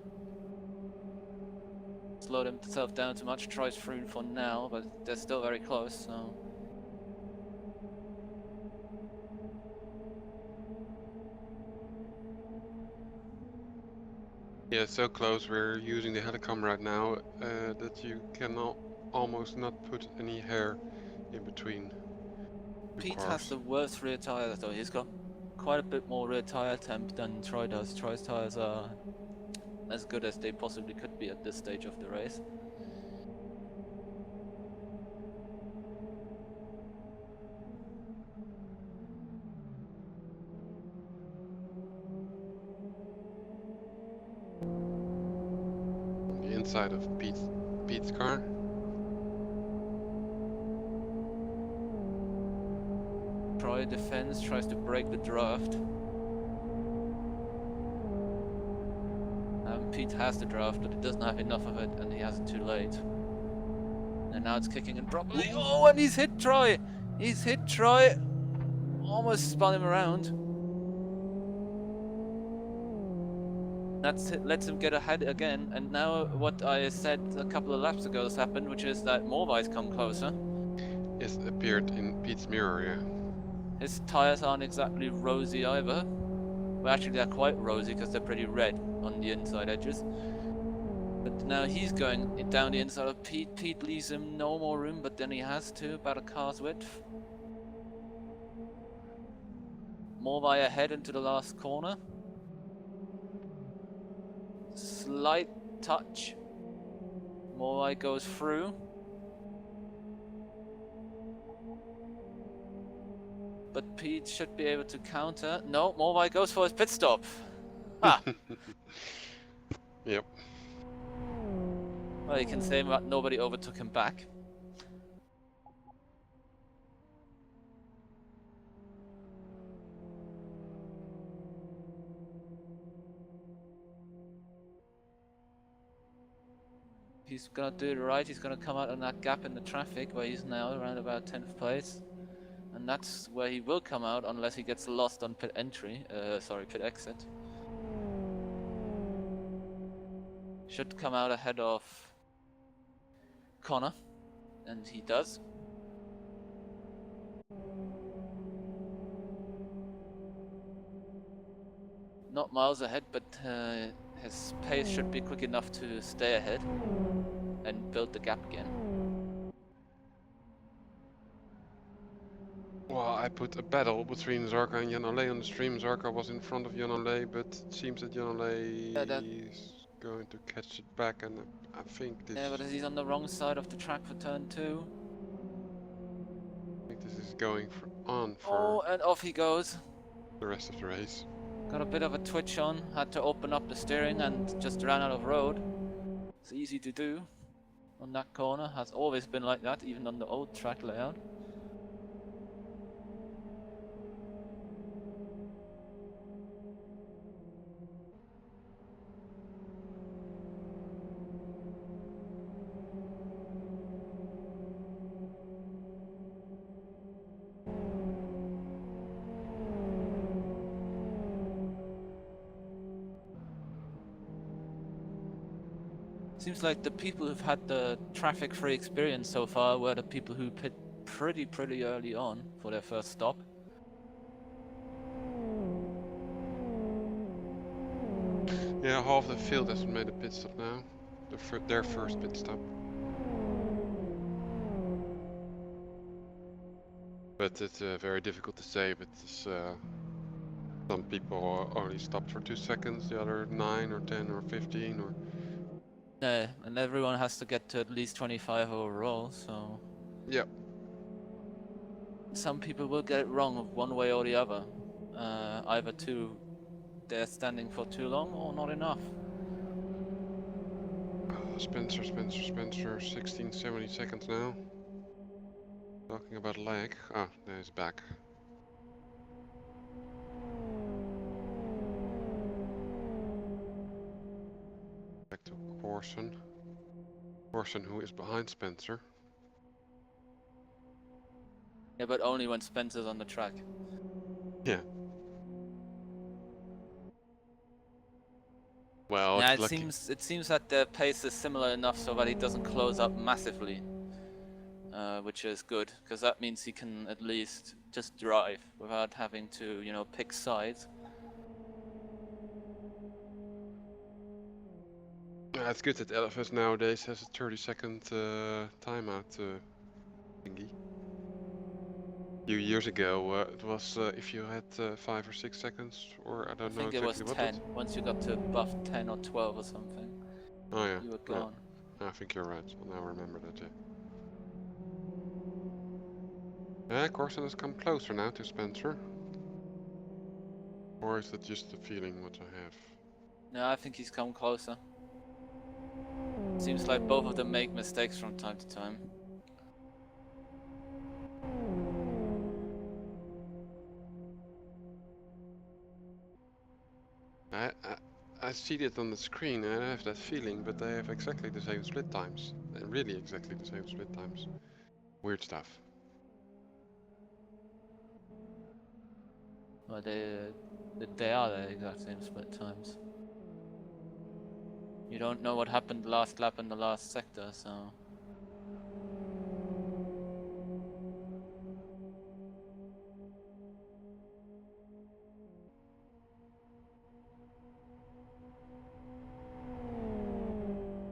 Slowed himself down too much. Tries through for now, but they're still very close. So. Yeah, so close. We're using the helicom right now that you cannot almost not put any hair in between. Pete cars. has the worst rear tyre though. He's got quite a bit more rear tyre temp than Troy does. Troy's tyres are as good as they possibly could be at this stage of the race. On the inside of Pete's car. Troy defends, tries to break the draft. Pete has the draft, but he doesn't have enough of it, and he has it too late. And now it's kicking and dropping. Oh, and he's hit Troy! He's hit Troy! Almost spun him around. That's it, lets him get ahead again, and now what I said a couple of laps ago has happened, which is that Morvai's come closer. It's appeared in Pete's mirror, yeah. His tyres aren't exactly rosy either. Well, actually they're quite rosy because they're pretty red on the inside edges. But now he's going down the inside of Pete. Pete leaves him no more room, but then he has to, about a car's width. Morvai ahead into the last corner. Slight touch. Morvai goes through. But Pete should be able to counter. No, Morvai goes for his pit stop. Ah. Yep. Well, you can say that nobody overtook him back. He's gonna do it right. He's gonna come out on that gap in the traffic where he's now around about 10th place. And that's where he will come out unless he gets lost on pit entry, pit exit. Should come out ahead of Connor, and he does. not miles ahead, but his pace should be quick enough to stay ahead and build the gap again. Well, I put a battle between Zarka and Jan Ole on the stream. Zarka was in front of Jan Ole, but it seems that Jan Ole is going to catch it back, and I think this. Yeah, but he's on the wrong side of the track for turn 2. I think this is going on for Oh, and off he goes. the rest of the race. Got a bit of a twitch on, had to open up the steering and just ran out of road. It's easy to do on that corner, has always been like that, even on the old track layout. Seems like the people who've had the traffic-free experience so far were the people who pit pretty early on for their first stop. Yeah, half the field has made a pit stop now. Their first pit stop. But it's very difficult to say. But it's, some people only stopped for 2 seconds, the other 9 or 10 or 15 or. And everyone has to get to at least 25 overall, so... Yep. Some people will get it wrong one way or the other. Either they're standing for too long or not enough. Spencer, 16, 70 seconds now. Talking about lag. Ah, there's back. Back to Corson. Corson, who is behind Spencer. Yeah, but only when Spencer's on the track. Yeah. Well, Yeah, it's lucky. it seems that their pace is similar enough so that he doesn't close up massively, which is good, because that means he can at least just drive without having to, you know, pick sides. Yeah, it's good that LFS nowadays has a 30-second timeout thingy. A few years ago, it was if you had 5 or 6 seconds, or I don't know I think exactly it was what 10. Once you got to above 10 or 12 or something, Oh yeah. you were gone. Yeah. I think you're right. I now remember that. Yeah. Corson has come closer now to Spencer. Or is that just the feeling what I have? No, I think he's come closer. Seems like both of them make mistakes from time to time. I see it on the screen and I have that feeling, but they have exactly the same split times. And really exactly the same split times. Weird stuff. Well, they are the exact same split times. You don't know what happened last lap in the last sector, so...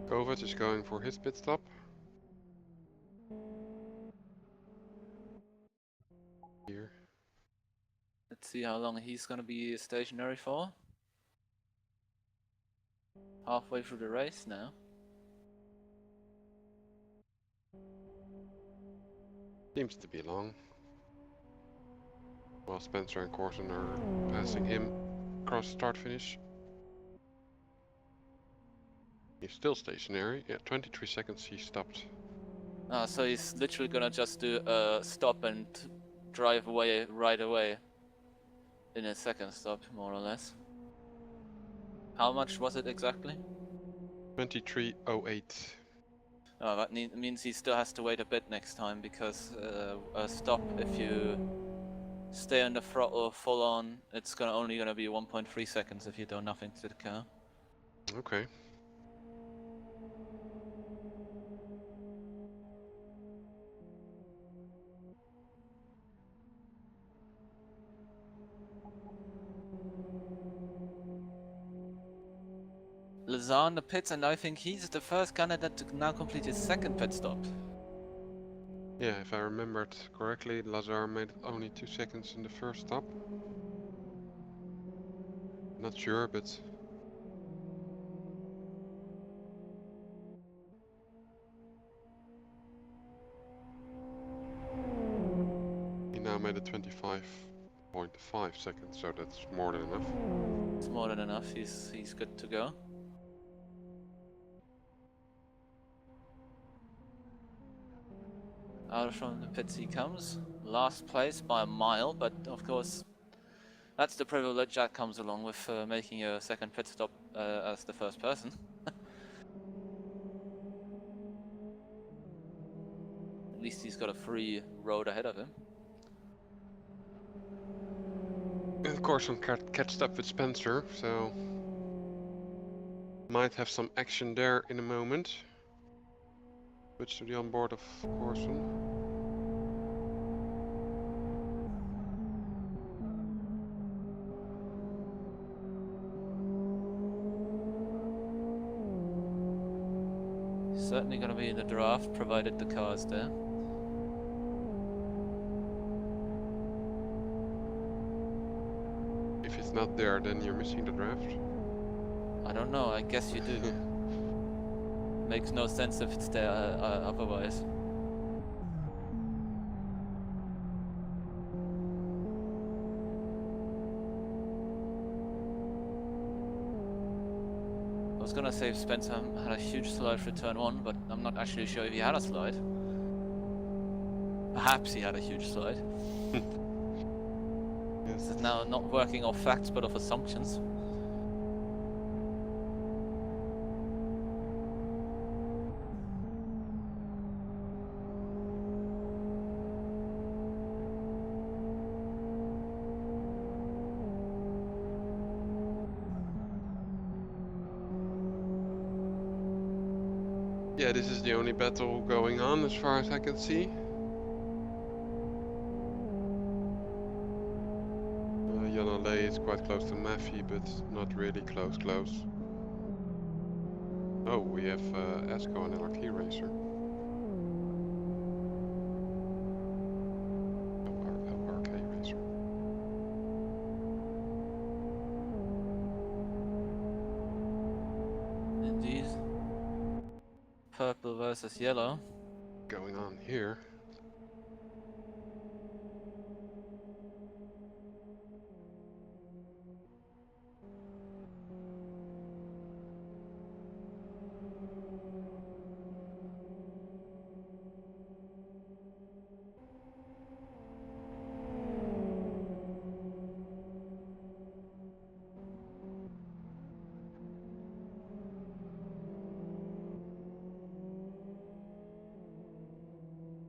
Kovac is going for his pit stop. Here. Let's see how long he's gonna be stationary for. Halfway through the race now. Seems to be long. While Spencer and Corson are passing him across start finish. He's still stationary. Yeah, 23 seconds he stopped. Ah, so he's literally gonna just do a stop and drive away right away. In a second stop, more or less. How much was it exactly? 23:08. Oh, that means he still has to wait a bit next time, because a stop, if you stay on the throttle full on, it's only gonna be 1.3 seconds if you do nothing to the car. Okay. Lazar in the pits, and I think he's the first candidate to now complete his second pit stop. Yeah, if I remembered correctly, Lazar made only 2 seconds in the first stop. Not sure, but he now made a 25.5 seconds, so that's more than enough. It's more than enough. He's good to go. Out from the pits he comes. Last place by a mile, but of course that's the privilege that comes along with making a second pit stop as the first person. At least he's got a free road ahead of him. And of course, I'm catched up with Spencer, so might have some action there in a moment. Switch to the onboard of Corson. Certainly going to be in the draft, provided the car's there. If it's not there, then you're missing the draft. I don't know, I guess you do. Makes no sense if it's there otherwise. I was gonna say Spencer had a huge slide for turn 1, but I'm not actually sure if he had a slide. Perhaps he had a huge slide. Yes. This is now not working off facts but off assumptions. Yeah, this is the only battle going on as far as I can see. Jan Ole is quite close to Maffey, but not really close. Oh, we have Esco and LRT Racer. LRK Racer. Indeed. Purple versus yellow. Going on here.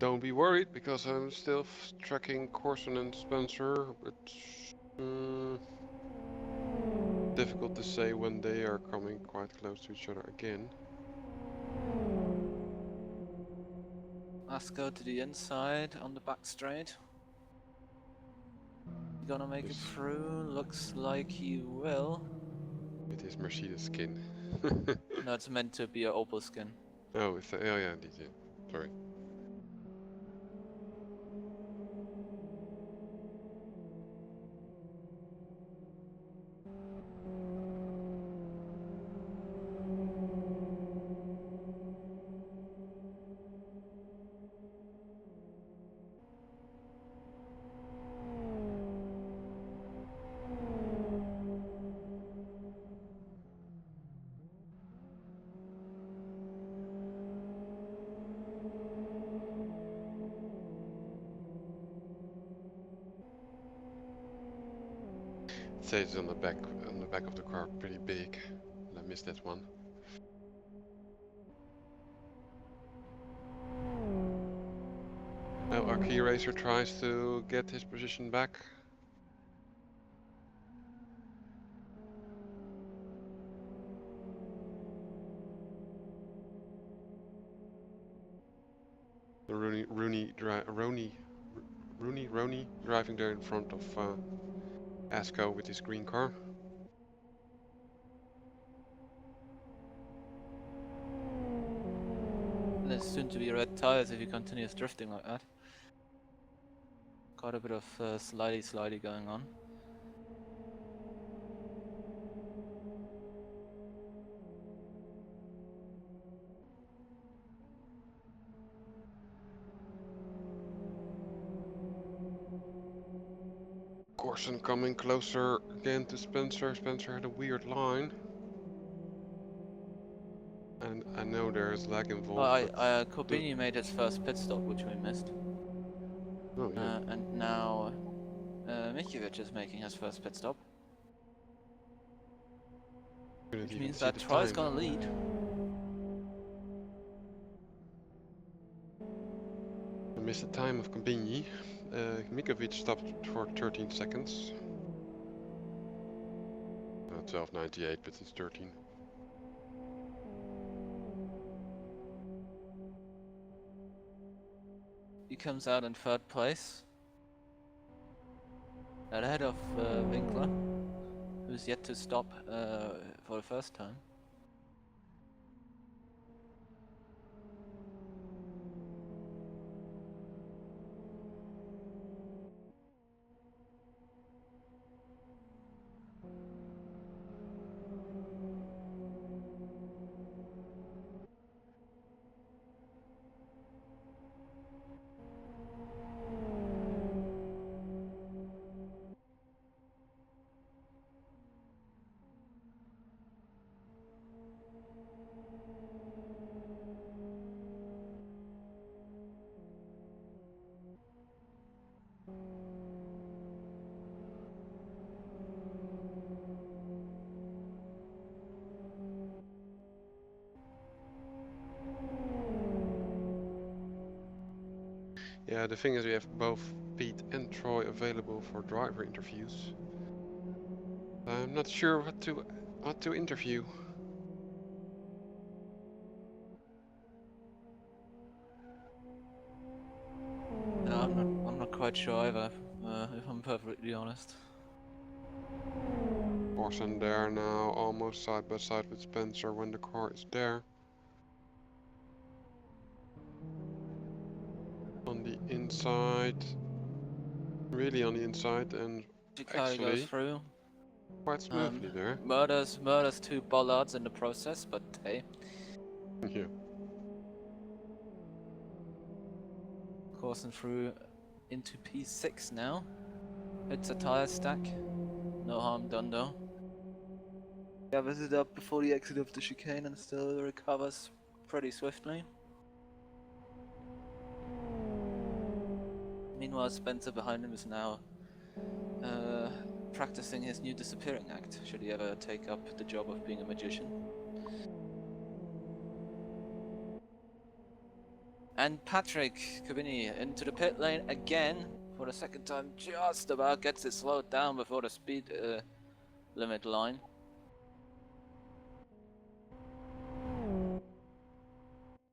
Don't be worried, because I'm still tracking Corson and Spencer, but difficult to say when they are coming quite close to each other again. Let's go to the inside on the back straight. Gonna make it through, looks like he will. It is Mercedes skin. No, it's meant to be an Opel skin. Oh, it's oh yeah, indeed, yeah. Sorry. It says on the back of the car pretty big. I missed that one. Now our key racer tries to get his position back. The Rooney driving there in front of Asco with his green car. his soon-to-be red tires if he continues drifting like that. Got a bit of slidey going on. Corson coming closer again to Spencer. Spencer had a weird line. And I know there's lag involved. Corbini made his first pit stop, which we missed. Oh, yeah. And now Michievic is making his first pit stop. Which means that Troy's gonna lead. I missed the time of Combini. Mikovic stopped for 13 seconds. 12.98, but it's 13. He comes out in third place. Ahead of Winkler, who's yet to stop for the first time. Yeah, the thing is we have both Pete and Troy available for driver interviews. I'm not sure what to interview. No, I'm not quite sure either, if I'm perfectly honest. Corson there now, almost side by side with Spencer when the car is there. On the inside, really on the inside, and Chicago goes through. quite smoothly there. Murders 2 bollards in the process, but hey. Yeah. Coursing through into P6 now. Hits a tire stack. No harm done though. Gathers it up before the exit of the chicane and still recovers pretty swiftly. Meanwhile, Spencer behind him is now practicing his new disappearing act, should he ever take up the job of being a magician. And Patrick Corbini into the pit lane again for the second time, just about gets it slowed down before the speed limit line.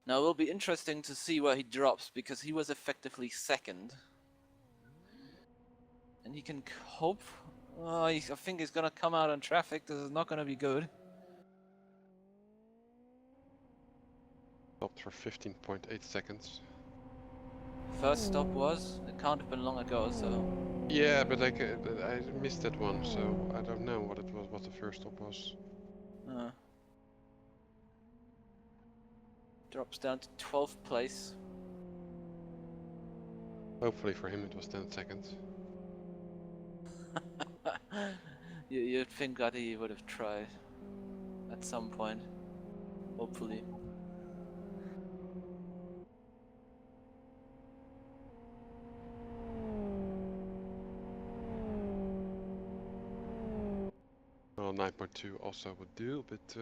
Now it will be interesting to see where he drops, because he was effectively second. And he can hope. Oh, I think he's gonna come out in traffic. This is not gonna be good. Stopped for 15.8 seconds. First stop was? It can't have been long ago, so... Yeah, but I missed that one, so I don't know what it was, what the first stop was. Drops down to 12th place. Hopefully for him it was 10 seconds. You'd think that he would have tried at some point, hopefully. Well, 9.2 also would do, but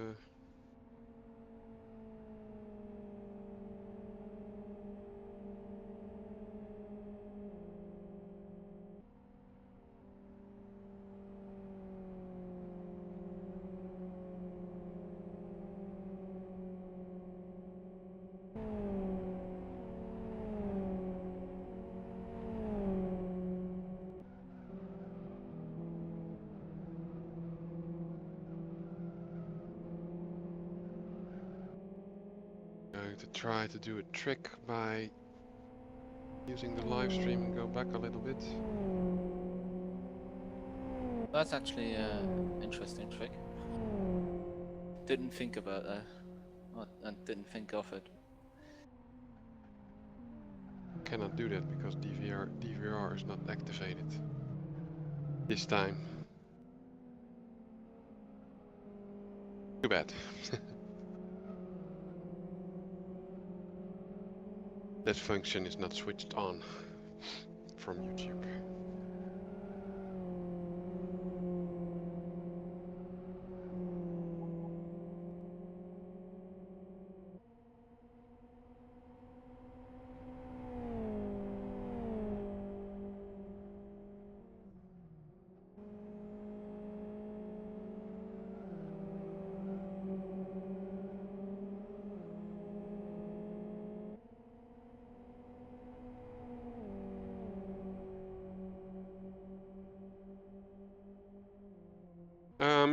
try to do a trick by using the live stream and go back a little bit. That's actually an interesting trick. Didn't think about that. And didn't think of it. Cannot do that because DVR is not activated this time. Too bad. That function is not switched on from YouTube.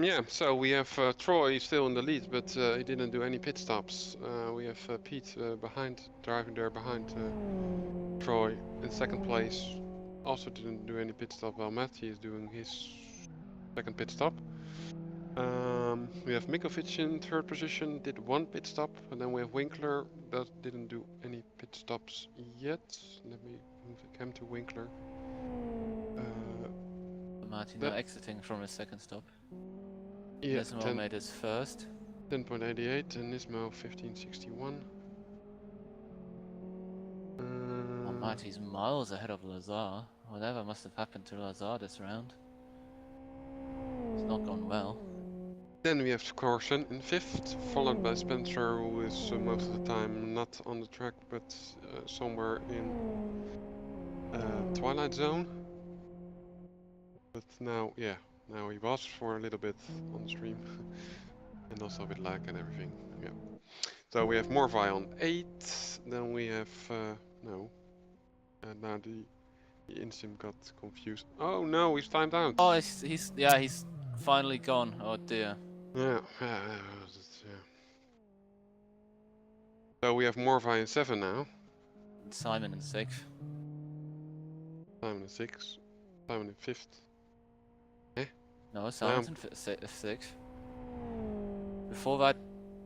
Yeah, so we have Troy still in the lead, but he didn't do any pit stops. We have Pete driving there behind Troy in second place. Also didn't do any pit stop while Matty is doing his second pit stop. We have Mikovic in third position, did one pit stop, and then we have Winkler that didn't do any pit stops yet. Let me move the cam to Winkler. Martin now exiting from his second stop. Yeah, Nismo made his first. 10.88 and Nismo 15.61. Marty's miles ahead of Lazar. Whatever must have happened to Lazar this round. It's not gone well. Then we have Corson in fifth, followed by Spencer, who is most of the time not on the track, but somewhere in Twilight Zone. But now, yeah, now he was for a little bit on the stream, and also with lag and everything. Yeah. So we have Morvi on 8. Then we have now the InSim got confused. Oh no, he's timed out. Oh, he's finally gone. Oh dear. Yeah. So we have Morvi in 7 now. Simon in 6th. Simon in 6th. Simon in 5th. No, Simon's in 6th. Before that,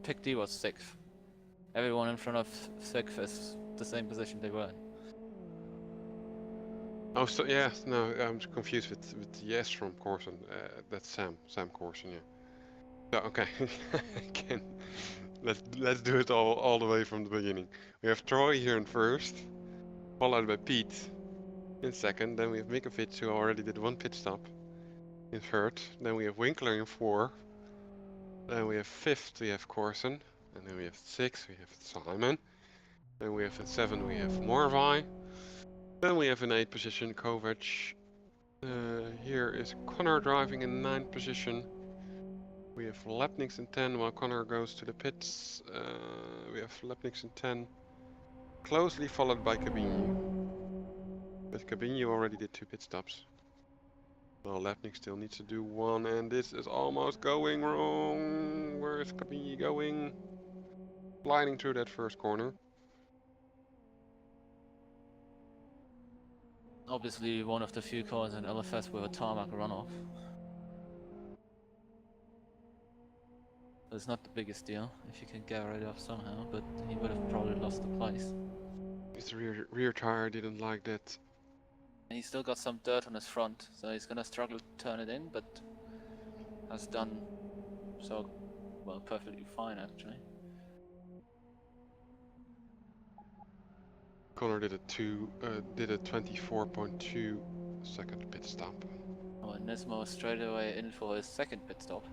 Pick D was 6th. Everyone in front of 6th is the same position they were in. Oh, so yeah, no, I'm confused with the S from Corson. That's Sam Corson, yeah. So okay, again, let's do it all the way from the beginning. We have Troy here in first, followed by Pete in second. Then we have Mikovic, who already did one pit stop, in third. Then we have Winkler in 4. Then we have 5th, we have Corson. And then we have 6th, we have Simon. Then we have in 7, we have Morvi. Then we have in 8th position Kovac. Here is Connor driving in 9th position. We have Lepnix in 10 while Connor goes to the pits. We have Lepnix in 10. Closely followed by Cabinho. But Cabinho already did 2 pit stops. Well, Lepnik still needs to do 1, and this is almost going wrong. Where is Cabinho going? Sliding through that first corner. Obviously one of the few cars in LFS with a tarmac runoff. It's not the biggest deal if you can get rid of somehow, but he would have probably lost the place. His rear tire didn't like that. And he's still got some dirt on his front, so he's gonna struggle to turn it in, but has done so, well, perfectly fine actually. Connor did a 24.2 second pit stop. Oh, and Nismo straight away in for his second pit stop.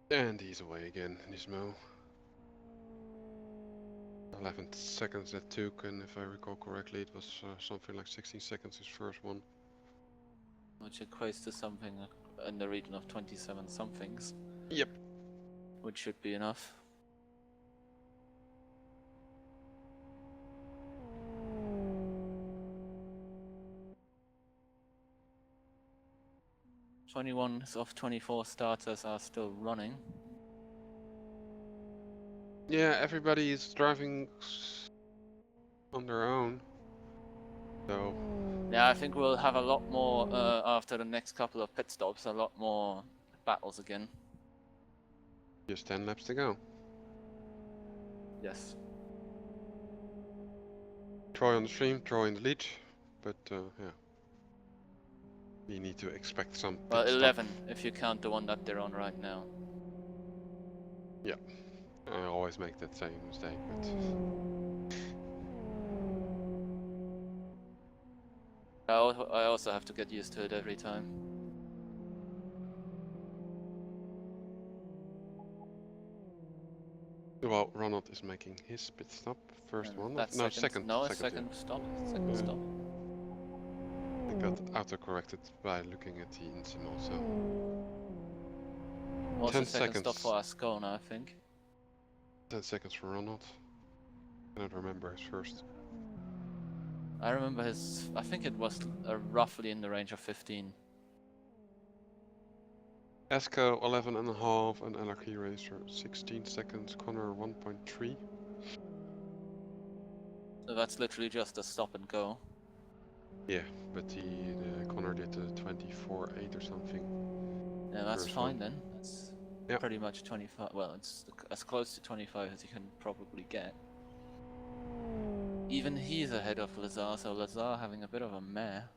And he's away again, Nismo. 11 seconds that took, and if I recall correctly, it was something like 16 seconds his first one. which equates to something in the region of 27 somethings. Yep. Which should be enough. "21 of 24 starters are still running." Yeah, everybody is driving on their own. So Yeah, I think we'll have a lot more after the next couple of pit stops, a lot more battles again. just 10 laps to go. Yes. Troy on the stream, Troy in the lead. But yeah. We need to expect some Well, pit 11 stop. if you count the one that they're on right now. Yeah. I always make that same mistake, but I also have to get used to it every time. well, Ronald is making his pit stop. First And one. that's No, second. second. No, Second, second stop. Second yeah. stop. I got auto-corrected by looking at the InSim also. Also 10 second stop seconds. for Ascona, I think. 10 seconds for Ronald. I don't remember his first. I remember his. I think it was roughly in the range of 15. Esco 11.5 and LRQ Racer 16 seconds. Connor 1.3. So that's literally just a stop and go. Yeah, but the Connor did a 24.8 or something. Yeah, that's First fine one. then. That's Yep. pretty much 25. Well, it's as close to 25 as you can probably get. Even he's ahead of Lazar, so Lazar having a bit of a mare.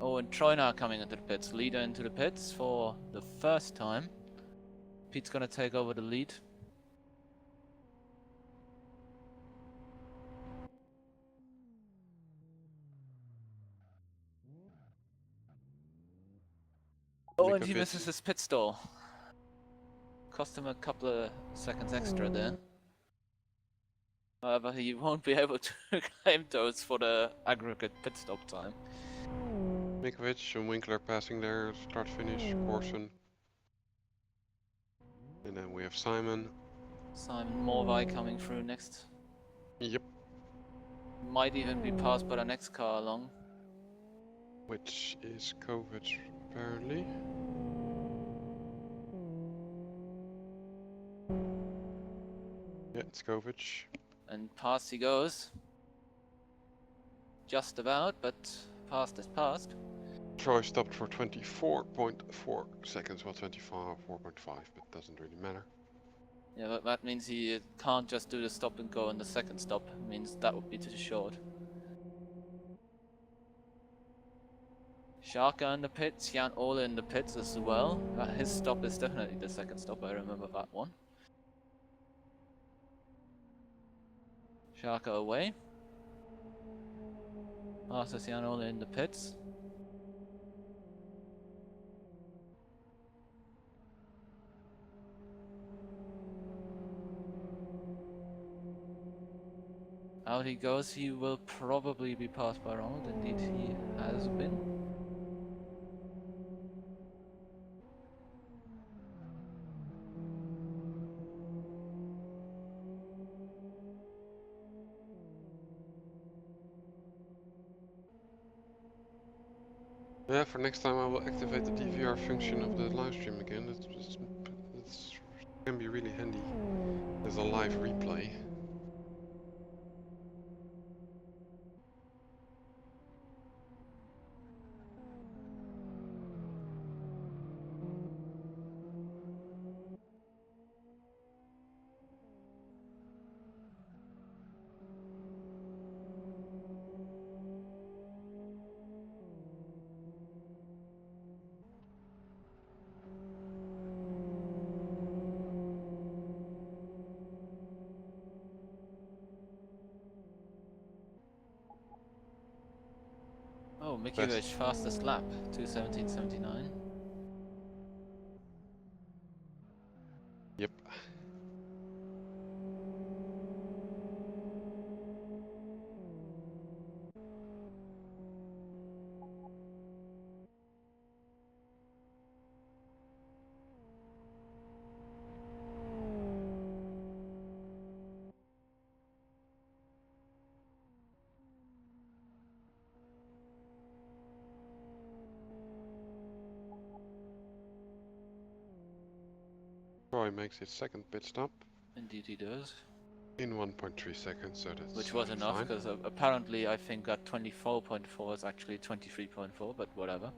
Oh, and Troy now coming into the pits. Leader into the pits for the first time. Pete's gonna take over the lead. Oh, and he misses his pit stall. Cost him a couple of seconds extra there. However, he won't be able to claim those for the aggregate pit stop time. Mikovic and Winkler passing there, start finish, Corson. And then we have Simon. Simon Morvai coming through next. Yep. Might even be passed by the next car along. Which is Kovic apparently. Yeah, it's Kovic. And past he goes. Just about, but past is past. Troy stopped for 24.4 seconds, well 25, 4.5, but doesn't really matter. Yeah, but that means he can't just do the stop and go on the second stop. It means that would be too short. Sharka in the pits, Jan Ole in the pits as well. His stop is definitely the second stop, I remember that one. Sharka away. Passes Jan Ole in the pits. Out he goes, he will probably be passed by Ronald, indeed he has been. Yeah, for next time I will activate the DVR function of the live stream again. It can be really handy as a live replay. Oh, Mikiewicz fastest lap, 2:17.79. Troy makes his second pit stop Indeed he does. in 1.3 seconds, so that's Which was enough, fine. because apparently I think that 24.4 is actually 23.4, but whatever.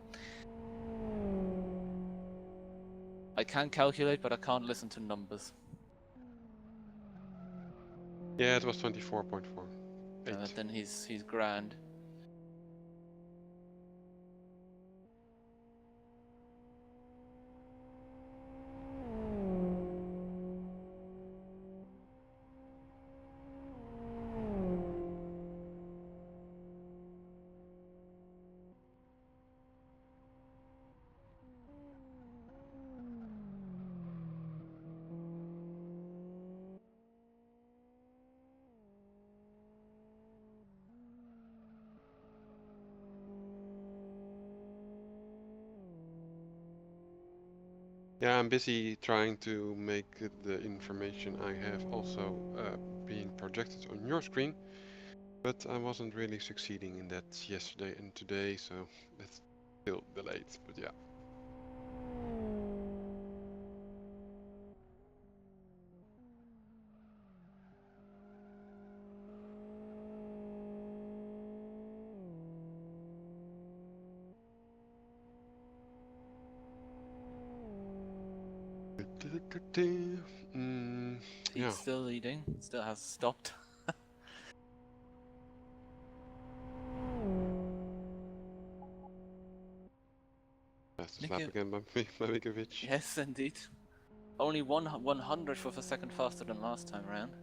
I can calculate, but I can't listen to numbers. Yeah, it was 24.4. Then he's grand. Yeah, I'm busy trying to make the information I have also being projected on your screen, but I wasn't really succeeding in that yesterday and today, so that's still delayed, but yeah. He's still leading, still has stopped. Fastest lap again by Mavikovic. Yes, indeed. Only 1/100th of a second faster than last time round.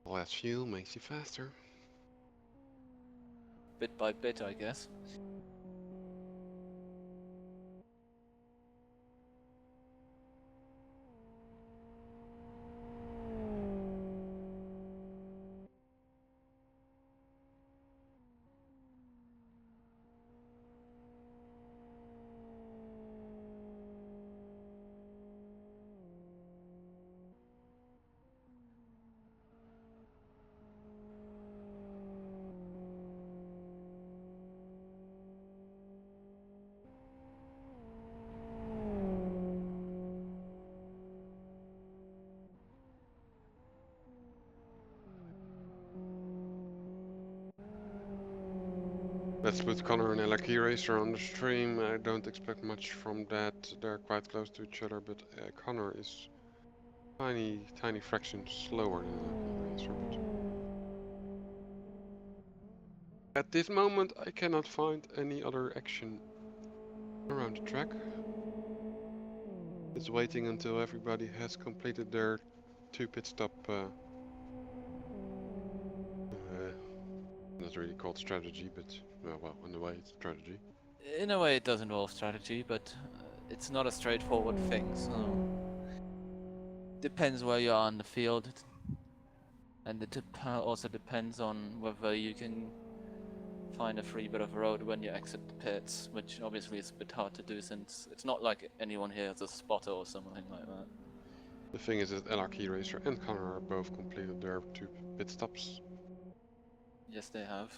Less fuel makes you faster. Bit by bit, I guess. Let's put Connor and LRK Racer on the stream. I don't expect much from that. They're quite close to each other, but Connor is tiny fraction slower than LRK Racer. But at this moment, I cannot find any other action around the track. It's waiting until everybody has completed their 2 pit stop. Not really called strategy, but well, in a way, it's strategy. In a way, it does involve strategy, but it's not a straightforward thing, so depends where you are in the field, and it also depends on whether you can find a free bit of road when you exit the pits, which obviously is a bit hard to do since it's not like anyone here has a spotter or something like that. The thing is that LRK Racer and Connor are both completed their 2 pit stops. Yes, they have.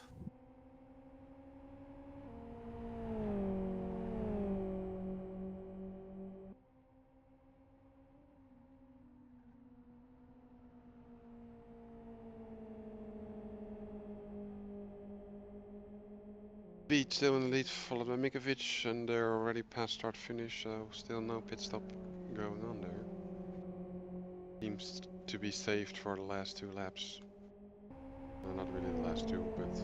Beat still in the lead, followed by Mikovic, and they're already past start finish, so still no pit stop going on there. Seems to be saved for the last 2 laps. No, not really the last 2, but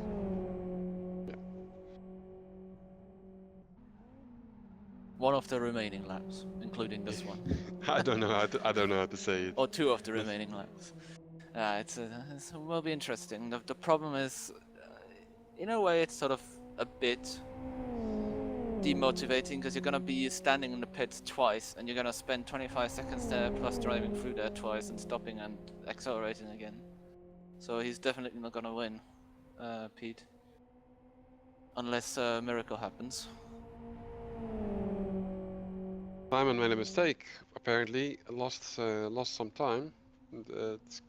yeah. One of the remaining laps, including this one. I don't know how to say it. Or 2 of the remaining laps. It will be interesting. The problem is, in a way, it's sort of a bit demotivating because you're gonna be standing in the pits twice, and you're gonna spend 25 seconds there, plus driving through there twice and stopping and accelerating again. So he's definitely not gonna win, Pete, unless a miracle happens. Simon made a mistake. Apparently, lost some time. That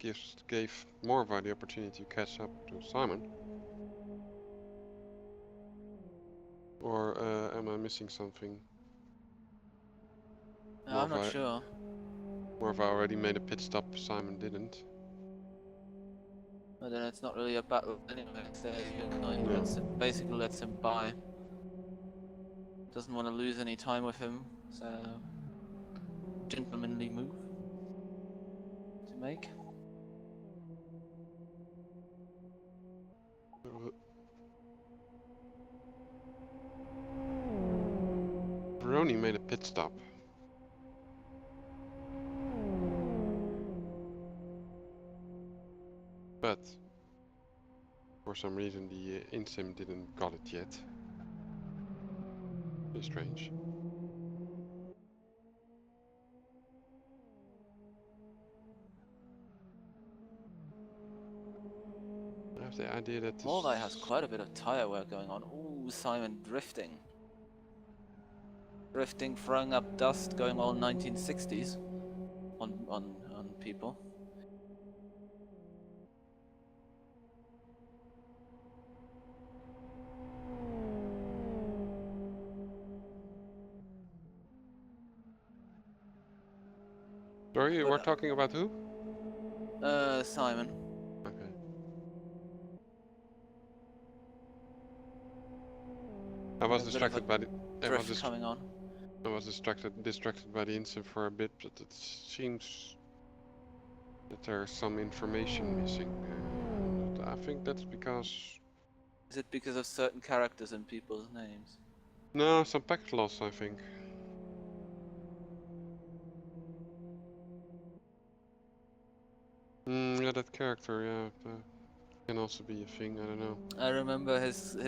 gave Morva the opportunity to catch up to Simon. Or am I missing something? I'm not sure. Morva already made a pit stop, Simon didn't. But then it's not really a battle anyway. So No. basically lets him by. Doesn't want to lose any time with him. So gentlemanly move to make. Veroni made a pit stop. But for some reason the InSim didn't got it yet. It's strange. I have the idea that this... Morvai has quite a bit of tire wear going on. Ooh, Simon drifting. Drifting, throwing up dust, going all 1960s on people. Sorry, we're talking about who? Simon. Okay. I was distracted by the... Drift coming on. I was distracted by the InSim for a bit, but it seems that there's some information missing. I think that's because... Is it because of certain characters in people's names? No, some packet loss, I think. Yeah, that character, yeah, can also be a thing. I don't know. I remember his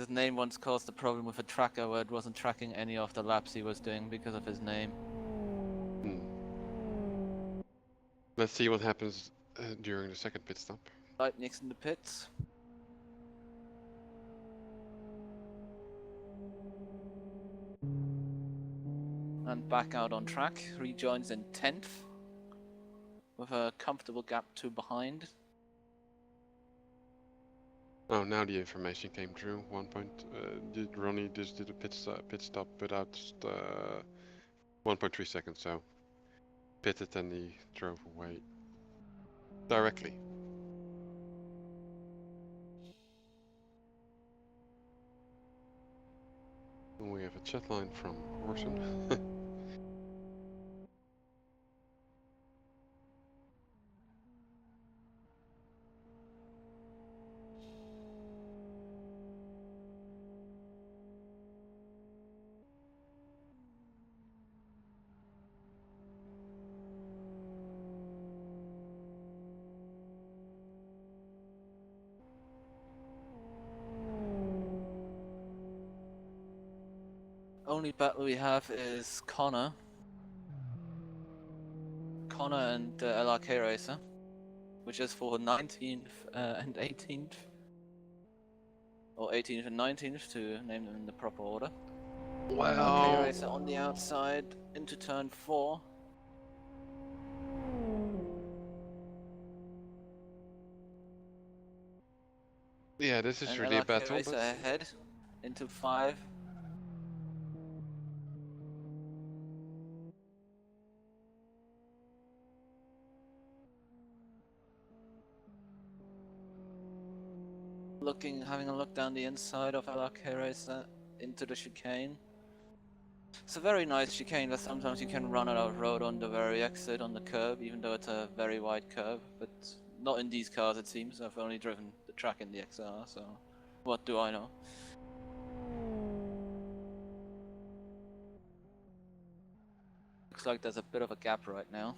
name once caused a problem with a tracker where it wasn't tracking any of the laps he was doing because of his name. Let's see what happens during the second pit stop. Right next in the pits. And back out on track. Rejoins in 10th. With a comfortable gap 2 behind. Oh, now the information came through. Ronnie just did a pit stop without 1.3 seconds, so pitted and he drove away directly. And we have a chat line from Orson. Only battle we have is Connor. Connor and LRK Racer, which is for 19th and 18th. Or 18th and 19th to name them in the proper order. LRK Racer on the outside into turn 4. Yeah, this is and really a LRK battle. Racer ahead into 5. Having a look down the inside of LRK Racer into the chicane. It's a very nice chicane, but sometimes you can run it out of road on the very exit on the curb, even though it's a very wide curve. But not in these cars, it seems. I've only driven the track in the XR, so what do I know? Looks like there's a bit of a gap right now.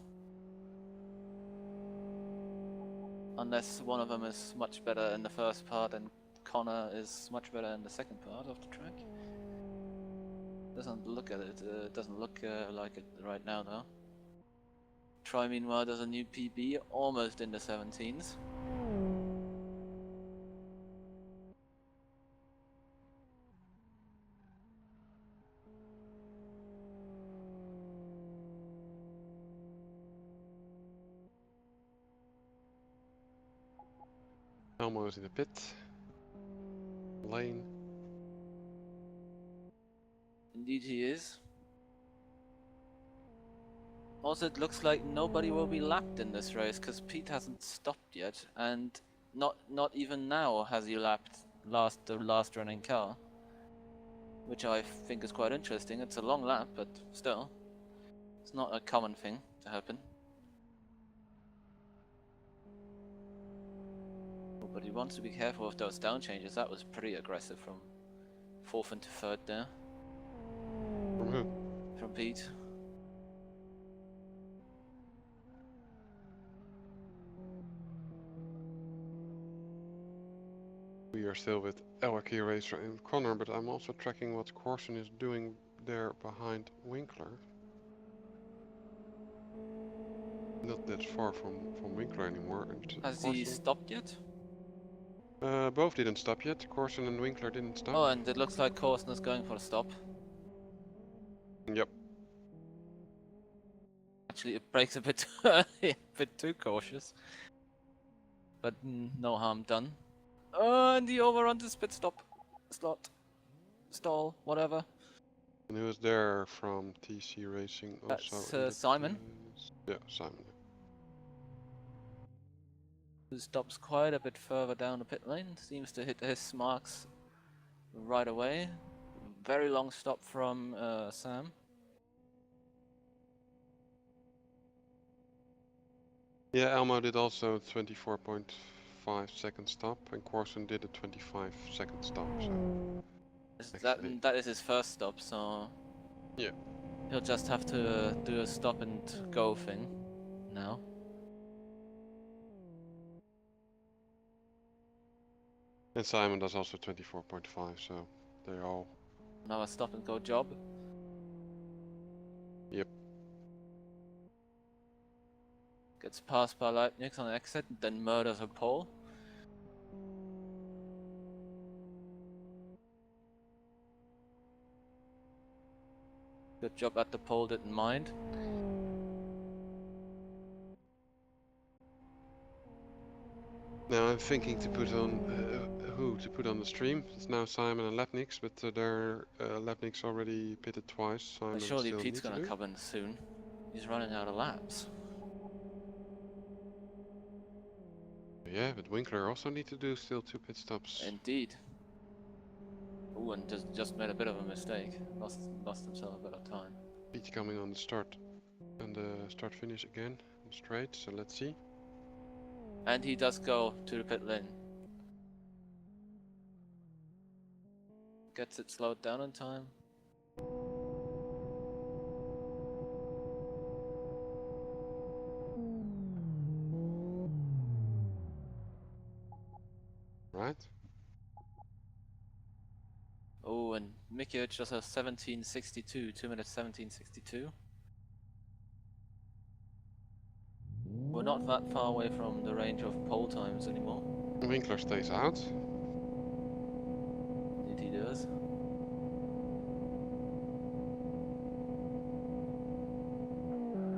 Unless one of them is much better in the first part and Connor is much better in the second part of the track. Doesn't look at it, doesn't look like it right now though. Try meanwhile does a new PB, almost in the 17s. Almost in the pit lane. Indeed he is. Also, it looks like nobody will be lapped in this race because Pete hasn't stopped yet, and not even now has he lapped the last running car, which I think is quite interesting. It's a long lap, but still, it's not a common thing to happen. But he wants to be careful with those down changes. That was pretty aggressive from 4th into 3rd there. From who? From Pete. We are still with Elwaki Racer and Connor, but I'm also tracking what Corson is doing there behind Winkler. Not that far from Winkler anymore. And Has Corson, he stopped yet? both didn't stop yet. Corson and Winkler didn't stop. Oh, and it looks like Corson is going for a stop. Yep. Actually, it breaks a bit early, a bit too cautious. But no harm done. And he overruns his pit stop. Stall, whatever. And who was there from TC Racing also? That's Simon. Yeah, Simon. Who stops quite a bit further down the pit lane. Seems to hit his marks right away. Very long stop from Sam. Yeah, Elmo did also 24.5 second stop, and Corson did a 25-second stop. So That is his first stop, so yeah, he'll just have to do a stop and go thing now. and Simon does also 24.5, so they're all. Now a stop and go job. Yep. Gets passed by Leibniz on the exit, then murders a pole. Good job at the pole, didn't mind. Now I'm thinking to put on who to put on the stream. It's now Simon and Lepnix, but Lepnix already pitted twice. Simon Surely still Pete's needs to gonna do. come in soon. He's running out of laps. Yeah, but Winkler also need to do still 2 pit stops. Indeed. Ooh, and just made a bit of a mistake. Lost himself a bit of time. Pete coming on the start and the start finish again straight. So let's see. And he does go to the pit lane. Gets it slowed down in time. Right. Oh, and Mikiewicz just has 17.62, 2 minutes 17.62. We're not that far away from the range of pole times anymore. Winkler stays out. Indeed he does.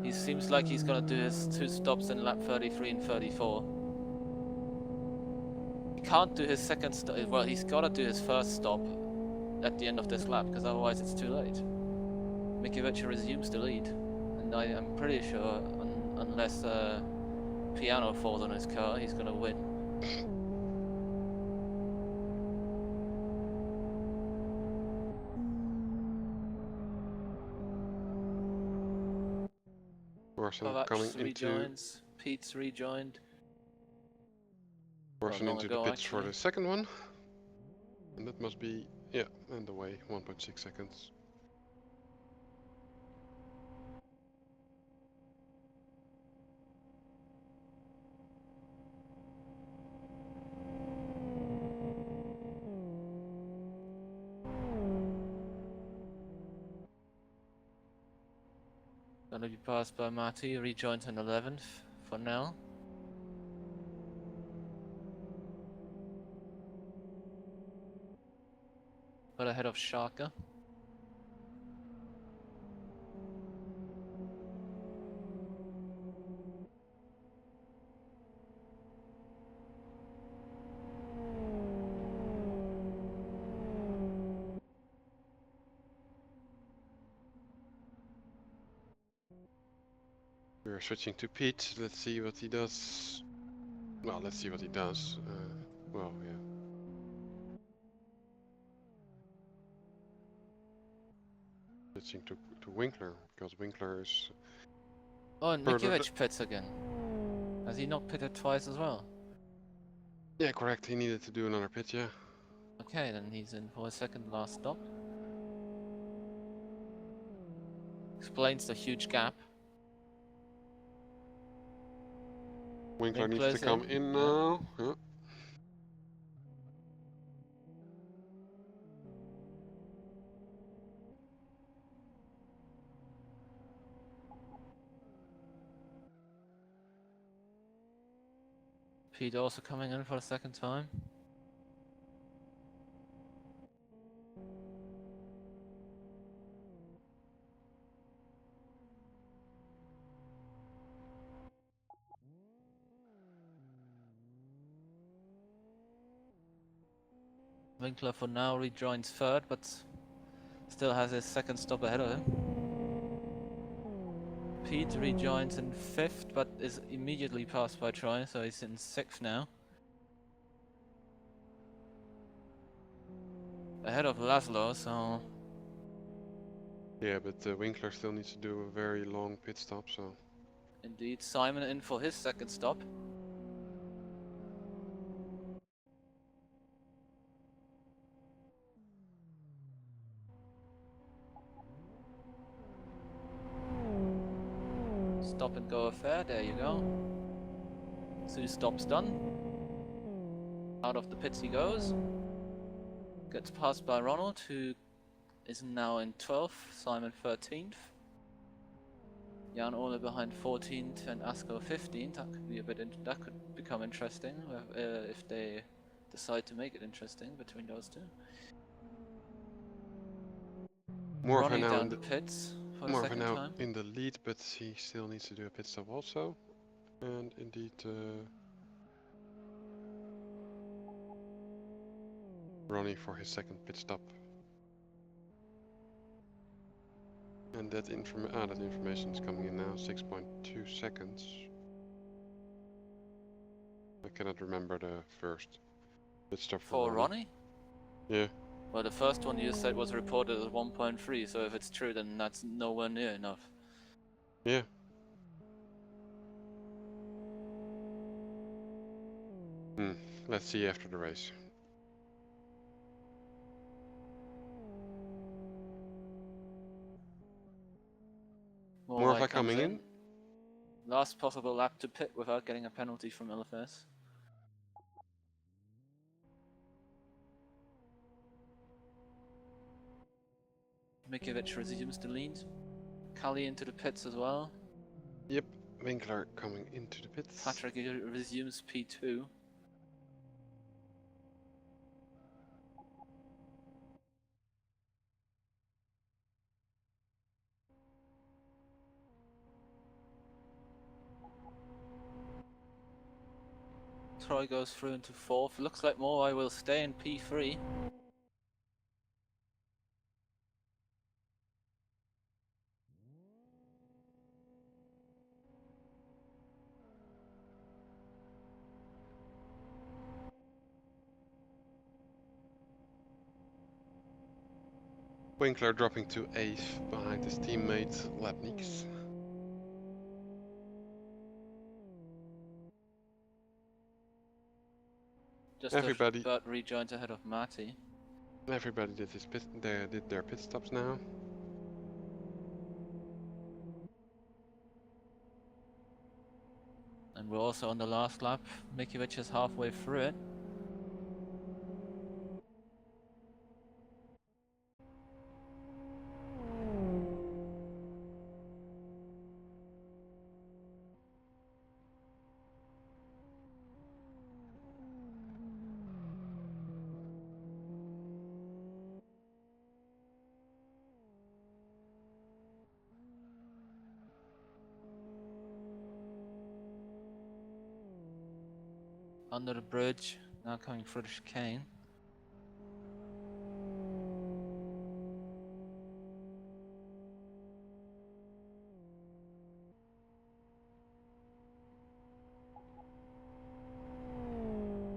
He seems like he's gonna do his 2 stops in lap 33 and 34. He can't do his second stop. Well, he's gotta do his first stop at the end of this lap, because otherwise it's too late. Mikiewicz resumes the lead, and I am pretty sure, unless Piano falls on his car, he's gonna win. Corson coming into. Rejoins. Pete's rejoined. Corson Not long into the ago, pits for actually. the second one. And that must be, yeah, and away, 1.6 seconds. Gonna be passed by Marty, rejoins in 11th for now. But ahead of Shaka. We're switching to Pete. Let's see what he does. Well, let's see what he does. Well, yeah. Switching to Winkler, because Winkler is Oh, and further. Mikiewicz pits again. Has he not pitted twice as well? Yeah, correct. He needed to do another pit, yeah. Okay, then he's in for a second last stop. Explains the huge gap. Winkler needs to Winkler's come in now. Yeah. Pete also coming in for the second time. Winkler for now rejoins third, but still has his second stop ahead of him. Pete rejoins in fifth, but is immediately passed by Troy, so he's in sixth now. Ahead of Laszlo, so... Yeah, but Winkler still needs to do a very long pit stop, so... Indeed, Simon in for his second stop. Stop and go affair, there you go. 2 stops done. Out of the pits he goes. Gets passed by Ronald, who is now in 12th, Simon 13th. Jan Ole behind 14th and Asko 15th. That could be a bit. That could become interesting if they decide to make it interesting between those two. Morva Running now down in the pits for the Morva second now time. in the lead, but he still needs to do a pit stop also. And indeed, Ronnie for his second pit stop. And that information is coming in now, 6.2 seconds. I cannot remember the first pit stop For Ronnie? Yeah. Well, the first one you said was reported as 1.3, so if it's true, then that's nowhere near enough. Yeah. Let's see after the race. Morva coming in. Last possible lap to pit without getting a penalty from LFS. Mikiewicz resumes the lead. Kali into the pits as well. Yep, Winkler coming into the pits. Patrick resumes P2. Troy goes through into 4th. Looks like Moai will stay in P3. Winkler dropping to 8th behind his teammate Lapnix. Just Everybody about rejoined ahead of Marty. Everybody did did their pit stops now. And we're also on the last lap. Mikiewicz is halfway through it. Under the bridge, now coming through the chicane.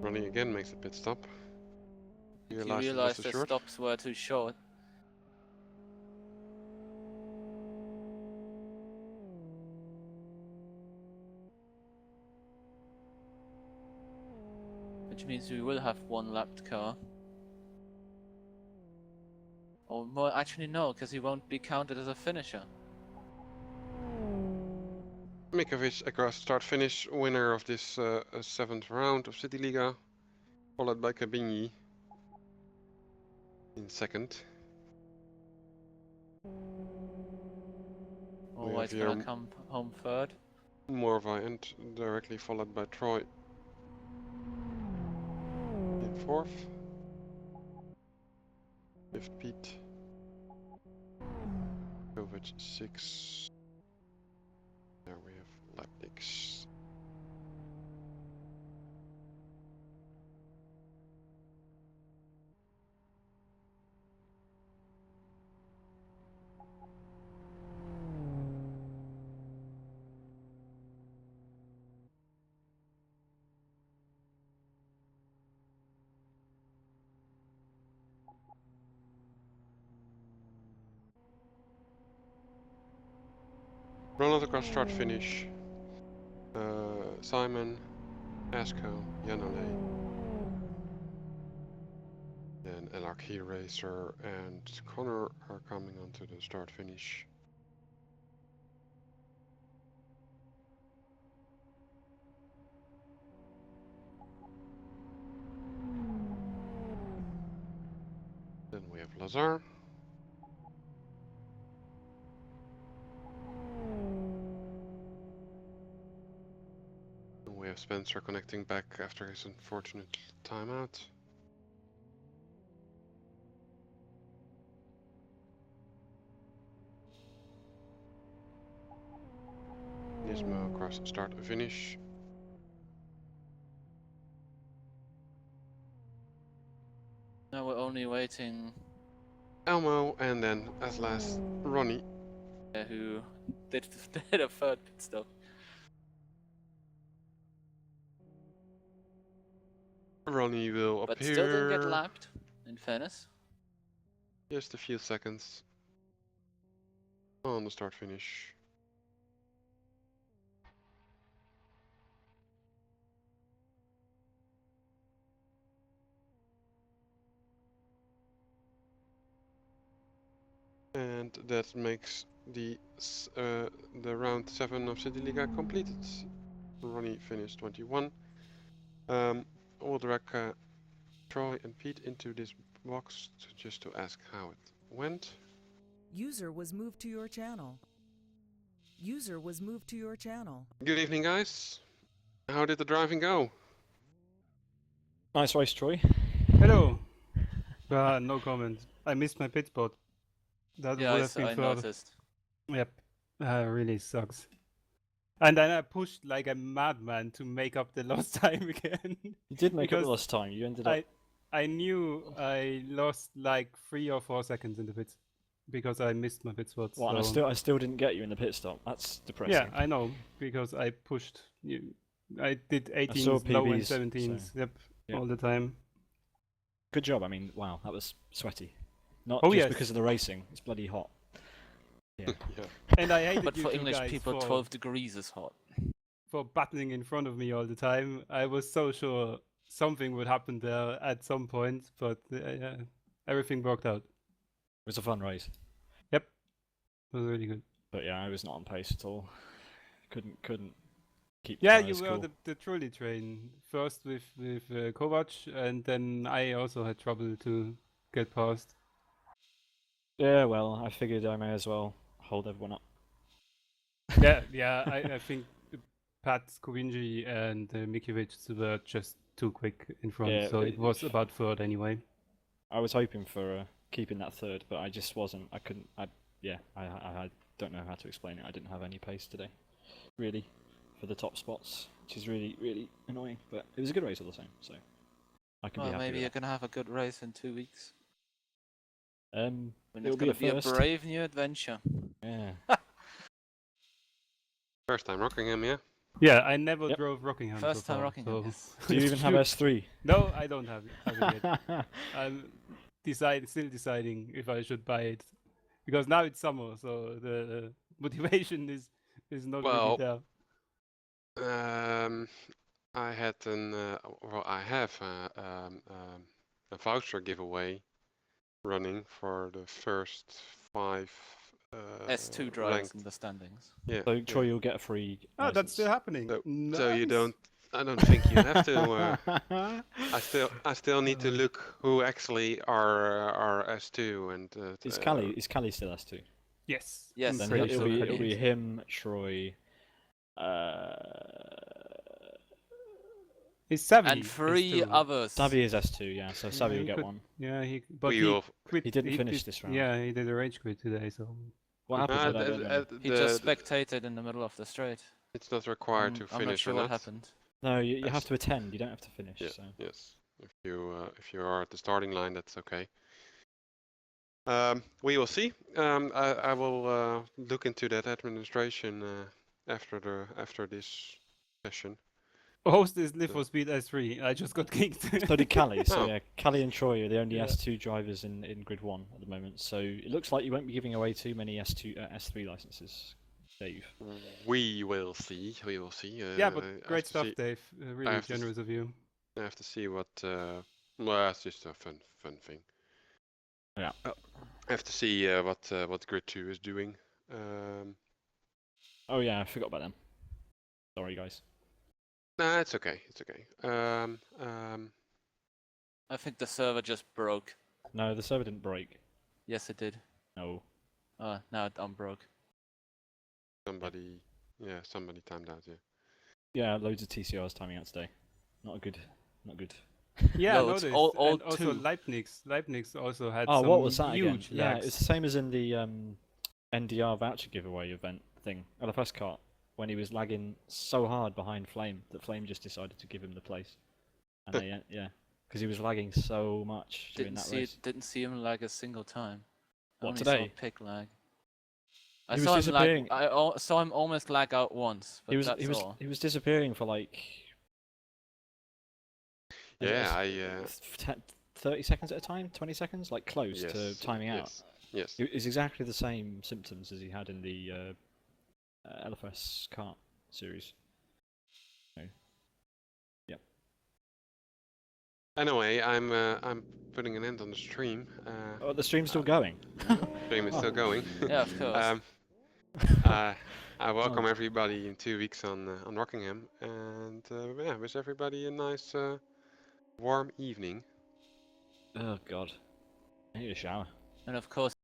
Ronnie again makes a pit stop. You Realized it was realized too the short. stops were too short. Which means we will have one lapped car. Or more, actually no, because he won't be counted as a finisher. Mikovic across start-finish, winner of this 7th round of CityLiga, followed by Cabini in 2nd. Always have gonna here come home third. Morva and directly followed by Troy in 4th. 5th Pete. Kovac 6. There we have Leipzig. Ronald across start finish. Simon, Asko, Janole. And LRK Racer and Connor are coming onto the start finish. Then we have Lazar. And we have Spencer connecting back after his unfortunate timeout. Nismo across start finish. Now we're only waiting Elmo and then as last Ronnie. who did a third pit stop. Ronnie will But appear. still didn't get lapped, in fairness. Just a few seconds on the start finish. And that makes the round 7 of CityLiga completed. Ronnie finished 21. We'll drag Troy and Pete into this box just to ask how it went. User was moved to your channel. User was moved to your channel. Good evening, guys. How did the driving go? Nice race, Troy. Hello. No comment. I missed my pit spot. That Yeah, would have been I further. noticed. Yep. Really sucks. And then I pushed like a madman to make up the lost time again. You did make up the Because last time. You ended up. I knew I lost like 3 or 4 seconds in the pits because I missed my pit spot. Well, and so... I still didn't get you in the pit stop. That's depressing. Yeah, I know because I pushed. I did 18s, low and PBs, 17s. so, Yep, yeah. all the time. Good job. I mean, wow, that was sweaty. Not Oh, just yes. because of the racing. It's bloody hot. Yeah. Yeah. And I hated But you for two English guys people, 12 degrees is hot. for battling in front of me all the time. I was so sure something would happen there at some point, but everything worked out. It was a fun race. Yep, it was really good. But yeah, I was not on pace at all. Couldn't keep. Yeah, tires you were cool. the trolley train first with Kovac, and then I also had trouble to get past. Yeah, well, I figured I may as well hold everyone up. Yeah. I think Pat, Kovinji, and Mikiewicz were just too quick in front, Yeah, so it was about third anyway. I was hoping for keeping that third, but I just wasn't. I couldn't. I don't know how to explain it. I didn't have any pace today, really, for the top spots, which is really, really annoying. But it was a good race all the same, so I can be Well, happy maybe with you're gonna have a good race in 2 weeks. that. When It'll it's gonna be a first. brave new adventure. Yeah. First time Rockingham, yeah? Yeah, I never Yep. drove Rockingham First so time far, Rockingham. so- Yes. Do you even have S3? No, I don't have it yet. I'm still deciding if I should buy it, because now it's summer, so the motivation is not really Well, there. I had I have a voucher giveaway running for the first 5 S2 drivers ranked. in the standings. Yeah. So yeah. Troy, you'll get a free. Oh, that's still license. happening. So you Nice. don't. I don't think you have to. I still need to look who actually are S2 and. Is Callie still S2? Yes. Yes, I'm Then pretty it'll sure be Callie it'll be is. him, Troy. Is Savvy and 3 S2? others. Savvy is S2, yeah. So Savvy he will get could- one. Yeah, but We he will. quit. He didn't finish this round. Yeah, he did a rage quit today, so. What happened with that red one? He just spectated in the middle of the straight. It's not required to finish I'm not sure or what not. happened. No, you have Yes. to attend. You don't have to finish. Yeah. So. Yes. If you are at the starting line, that's okay. We will see. I will look into that administration after this session. Host is Live for Speed S3. I just got kicked. So did Callie. So Oh. yeah, Callie and Troy are the only Yeah. S2 drivers in Grid 1 at the moment. So it looks like you won't be giving away too many S3 licenses, Dave. We will see. We will see. Yeah, but I have great to stuff, see- Dave. Really have to s- generous of you. I have to see what. Well, it's just a fun thing. Yeah. I have to see what Grid 2 is doing. Oh yeah, I forgot about them. Sorry guys. Nah, it's okay. It's okay. I think the server just broke. No, the server didn't break. Yes, it did. No. Now it unbroke. somebody timed out. Yeah. Yeah, loads of TCRs timing out today. Not good. Yeah, No, I it's noticed. all And also two. Leibniz also had Oh, some what was that huge again? Yeah, lags. it's the same as in the NDR voucher giveaway event thing at the press cart when he was lagging so hard behind Flame that Flame just decided to give him the place. And they, yeah, because he was lagging so much during that race. Didn't see him lag a single time. What, Only today? saw Pick lag. I He was saw him disappearing. lag. I saw him almost lag out once, but that's all. He was disappearing for like. Yeah, 30 seconds at a time, 20 seconds, like close to yes, timing out. Yes. It's exactly the same symptoms as he had in the LFS kart series. So, yep. Anyway, I'm putting an end on the stream. Oh, the stream's still going. Stream is still going. Yeah, of course. I welcome everybody in 2 weeks on Rockingham, and yeah, wish everybody a nice warm evening. Oh god, I need a shower. And of course.